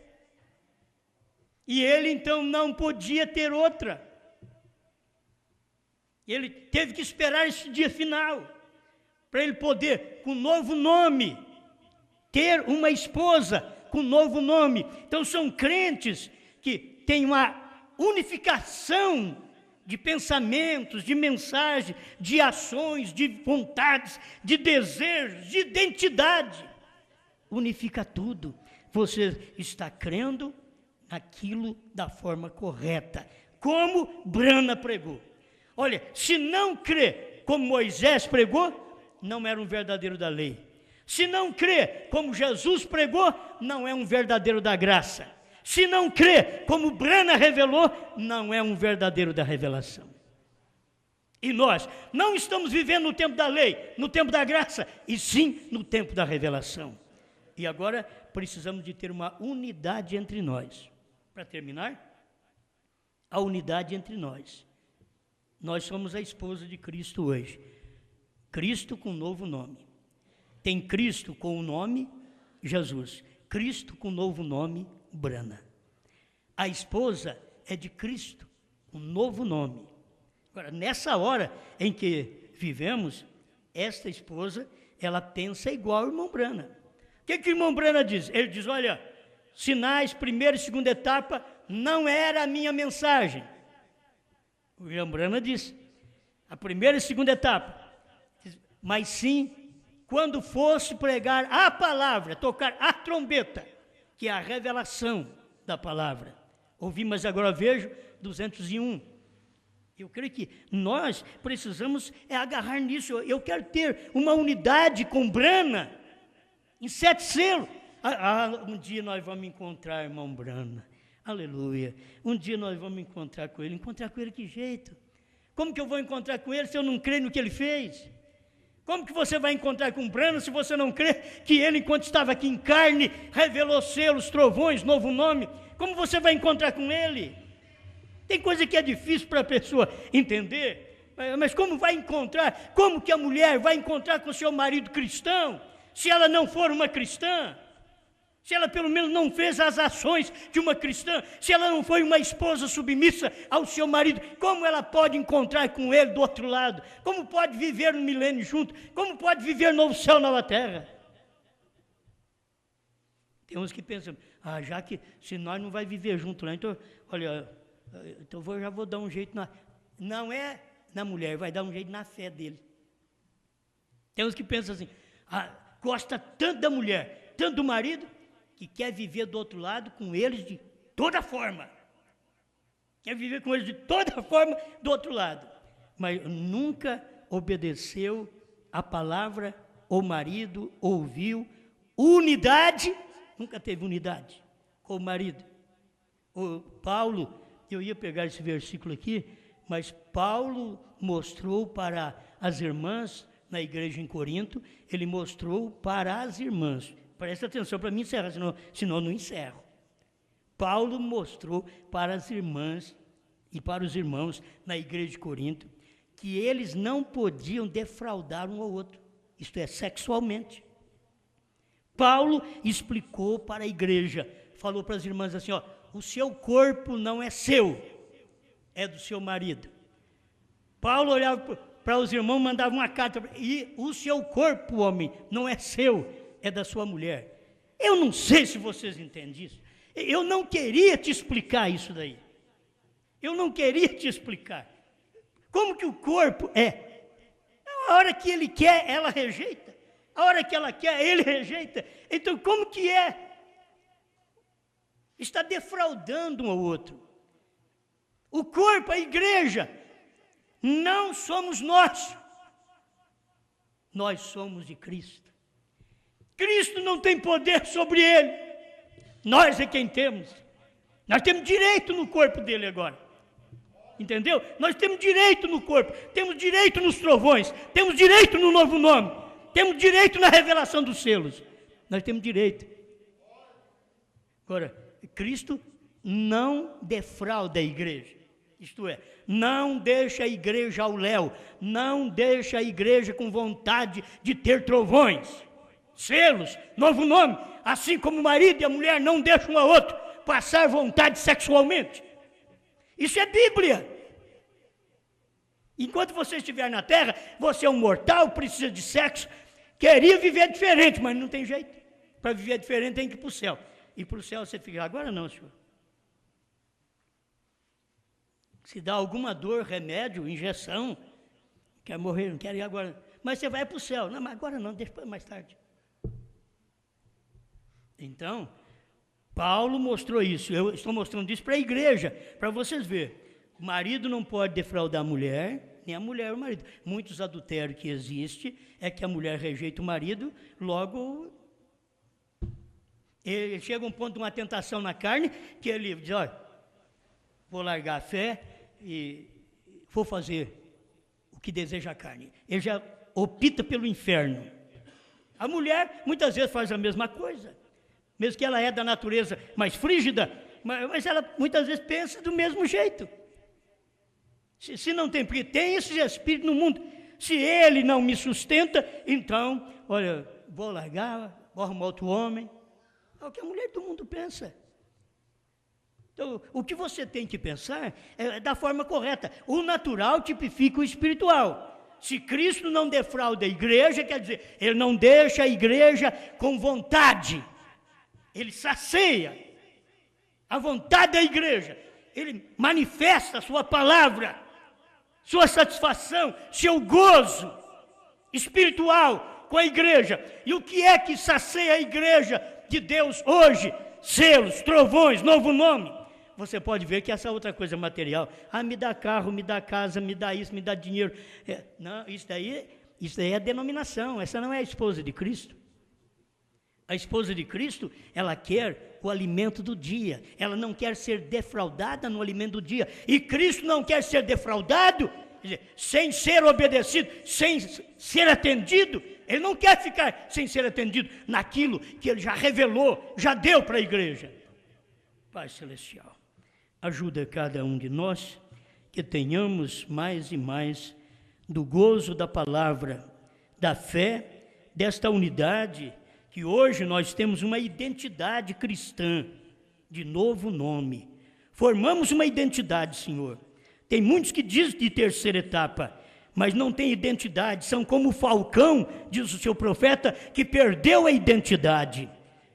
E ele então não podia ter outra. Ele teve que esperar esse dia final, para ele poder, com novo nome, ter uma esposa com novo nome. Então são crentes que têm uma unificação de pensamentos, de mensagens, de ações, de vontades, de desejos, de identidade. Unifica tudo. Você está crendo naquilo da forma correta, como Brana pregou. Olha, se não crê como Moisés pregou, não era um verdadeiro da lei. Se não crê como Jesus pregou, não é um verdadeiro da graça. Se não crê como Brana revelou, não é um verdadeiro da revelação. E nós não estamos vivendo no tempo da lei, no tempo da graça, e sim no tempo da revelação. E agora precisamos de ter uma unidade entre nós. Para terminar, a unidade entre nós. Nós somos a esposa de Cristo hoje. Cristo com novo nome. Tem Cristo com o nome Jesus. Cristo com novo nome Brana. A esposa é de Cristo, um novo nome. Agora, nessa hora em que vivemos, esta esposa, ela pensa igual ao irmão Brana. O que o irmão Brana diz? Ele diz, olha, sinais, primeira e segunda etapa, não era a minha mensagem. O irmão Brana diz, a primeira e segunda etapa, mas sim, quando fosse pregar a palavra, tocar a trombeta, que é a revelação da palavra. Ouvi, mas agora vejo, 201. Eu creio que nós precisamos agarrar nisso. Eu quero ter uma unidade com Brana, em 7 selos. Um dia nós vamos encontrar irmão Brana. Aleluia. Um dia nós vamos encontrar com ele. Encontrar com ele que jeito? Como que eu vou encontrar com ele se eu não creio no que ele fez? Como que você vai encontrar com Brana se você não crê que ele, enquanto estava aqui em carne, revelou selos, trovões, novo nome? Como você vai encontrar com ele? Tem coisa que é difícil para a pessoa entender, mas como vai encontrar? Como que a mulher vai encontrar com o seu marido cristão, se ela não for uma cristã? Se ela pelo menos não fez as ações de uma cristã, se ela não foi uma esposa submissa ao seu marido, como ela pode encontrar com ele do outro lado? Como pode viver no milênio junto? Como pode viver novo céu, nova terra? Tem uns que pensam, já que se nós não vai viver junto lá, então, olha, então eu já vou dar um jeito não é na mulher, vai dar um jeito na fé dele. Tem uns que pensam assim, gosta tanto da mulher, tanto do marido, que quer viver do outro lado com eles de toda forma. Quer viver com eles de toda forma do outro lado. Mas nunca obedeceu a palavra, o marido ouviu unidade, nunca teve unidade com o marido. O Paulo, eu ia pegar esse versículo aqui, mas Paulo mostrou para as irmãs na igreja em Corinto, ele mostrou para as irmãs. Presta atenção para mim encerrar, senão eu não encerro. Paulo mostrou para as irmãs e para os irmãos na igreja de Corinto que eles não podiam defraudar um ao outro, isto é, sexualmente. Paulo explicou para a igreja, falou para as irmãs assim, o seu corpo não é seu, é do seu marido. Paulo olhava para os irmãos, mandava uma carta, e o seu corpo, homem, não é seu, é da sua mulher. Eu não sei se vocês entendem isso. Eu não queria te explicar isso daí. Eu não queria te explicar. Como que o corpo é? A hora que ele quer, ela rejeita. A hora que ela quer, ele rejeita. Então, como que é? Está defraudando um ao outro. O corpo, a igreja, não somos nós. Nós somos de Cristo. Cristo não tem poder sobre ele. Nós é quem temos. Nós temos direito no corpo dele agora. Entendeu? Nós temos direito no corpo. Temos direito nos trovões. Temos direito no novo nome. Temos direito na revelação dos selos. Nós temos direito. Agora, Cristo não defrauda a igreja. Isto é, não deixa a igreja ao léu. Não deixa a igreja com vontade de ter trovões, selos, novo nome, assim como o marido e a mulher não deixam um ao outro passar vontade sexualmente. Isso é Bíblia. Enquanto você estiver na terra, você é um mortal, precisa de sexo, queria viver diferente, mas não tem jeito. Para viver diferente tem que ir para o céu. E para o céu você fica, agora não, senhor. Se dá alguma dor, remédio, injeção, quer morrer, não quer ir agora. Mas você vai para o céu. Não, mas agora não, deixa para mais tarde. Então, Paulo mostrou isso. Eu estou mostrando isso para a igreja, para vocês verem. O marido não pode defraudar a mulher, nem a mulher o marido. Muitos adultérios que existem é que a mulher rejeita o marido, logo ele chega a um ponto de uma tentação na carne, que ele diz, olha, vou largar a fé e vou fazer o que deseja a carne. Ele já opta pelo inferno. A mulher muitas vezes faz a mesma coisa, mesmo que ela é da natureza mais frígida, mas ela muitas vezes pensa do mesmo jeito. Se não tem, porque tem esse espírito no mundo. Se ele não me sustenta, então, olha, vou largar, vou arrumar outro homem. É o que a mulher do mundo pensa. Então, o que você tem que pensar é da forma correta. O natural tipifica o espiritual. Se Cristo não defrauda a igreja, quer dizer, ele não deixa a igreja com vontade. Ele sacia a vontade da igreja. Ele manifesta a sua palavra, sua satisfação, seu gozo espiritual com a igreja. E o que é que sacia a igreja de Deus hoje? Selos, trovões, novo nome. você pode ver que essa outra coisa material, me dá carro, me dá casa, me dá isso, me dá dinheiro. Não, isso daí é a denominação, essa não é a esposa de Cristo. A esposa de Cristo, ela quer o alimento do dia, ela não quer ser defraudada no alimento do dia, e Cristo não quer ser defraudado, quer dizer, sem ser obedecido, sem ser atendido. Ele não quer ficar sem ser atendido naquilo que Ele já revelou, já deu para a igreja. Pai Celestial, ajuda cada um de nós, que tenhamos mais e mais do gozo da palavra, da fé, desta unidade, que hoje nós temos uma identidade cristã, de novo nome. Formamos uma identidade, Senhor. Tem muitos que dizem de terceira etapa, mas não tem identidade, são como o falcão, diz o seu profeta, que perdeu a identidade.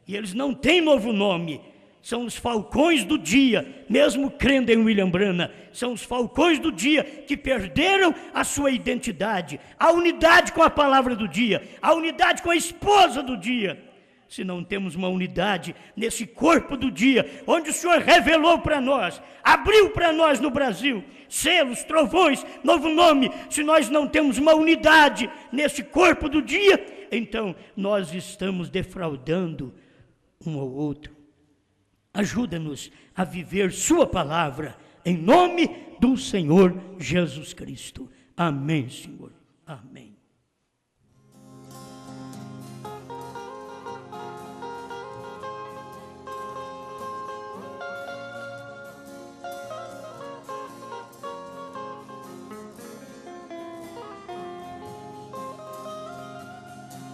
E eles não têm novo nome. São os falcões do dia, mesmo crendo em William Branham, são os falcões do dia que perderam a sua identidade, a unidade com a palavra do dia, a unidade com a esposa do dia. Se não temos uma unidade nesse corpo do dia, onde o Senhor revelou para nós, abriu para nós no Brasil, selos, trovões, novo nome, se nós não temos uma unidade nesse corpo do dia, então nós estamos defraudando um ao outro. Ajuda-nos a viver sua palavra, em nome do Senhor Jesus Cristo. Amém, Senhor. Amém.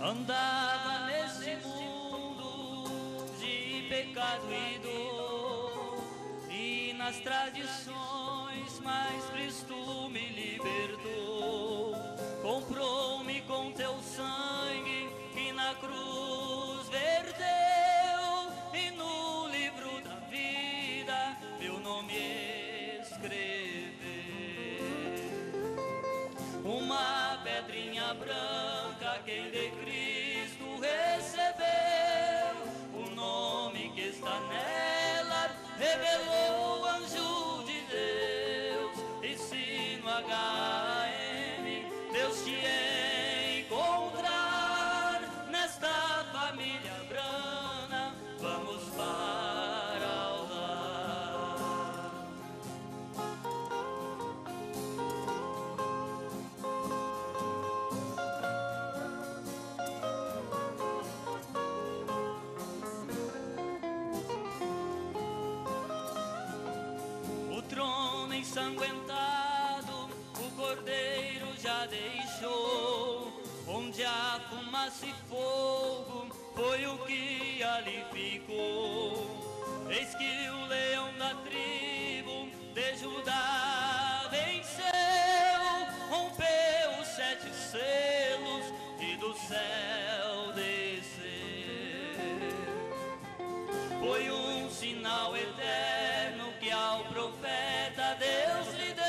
Andava nesse mundo de pecado e dor, e nas tradições, mas Cristo me libertou. Comprou-me com teu sangue que na cruz verteu, e no livro da vida meu nome escreveu. Uma pedrinha branca quem de Cristo recebeu, o nome que está nela revelou o anjo de Deus. E se no HM Deus te encontrar nesta família brana, vamos para o lar. O trono ensanguentado, o cordeiro já deixou. Onde há fumaça e fogo, foi o que ali ficou. Eis que o leão da tribo de Judá venceu, rompeu os 7 selos e do céu desceu. Foi um sinal eterno que ao profeta Deus lhe deu.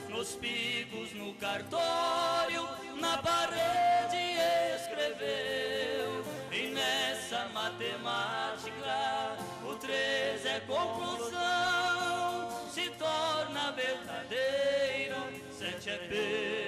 Nos picos, no cartório, na parede escreveu. E nessa matemática o 3 é conclusão, se torna verdadeiro, 7 é perfeição.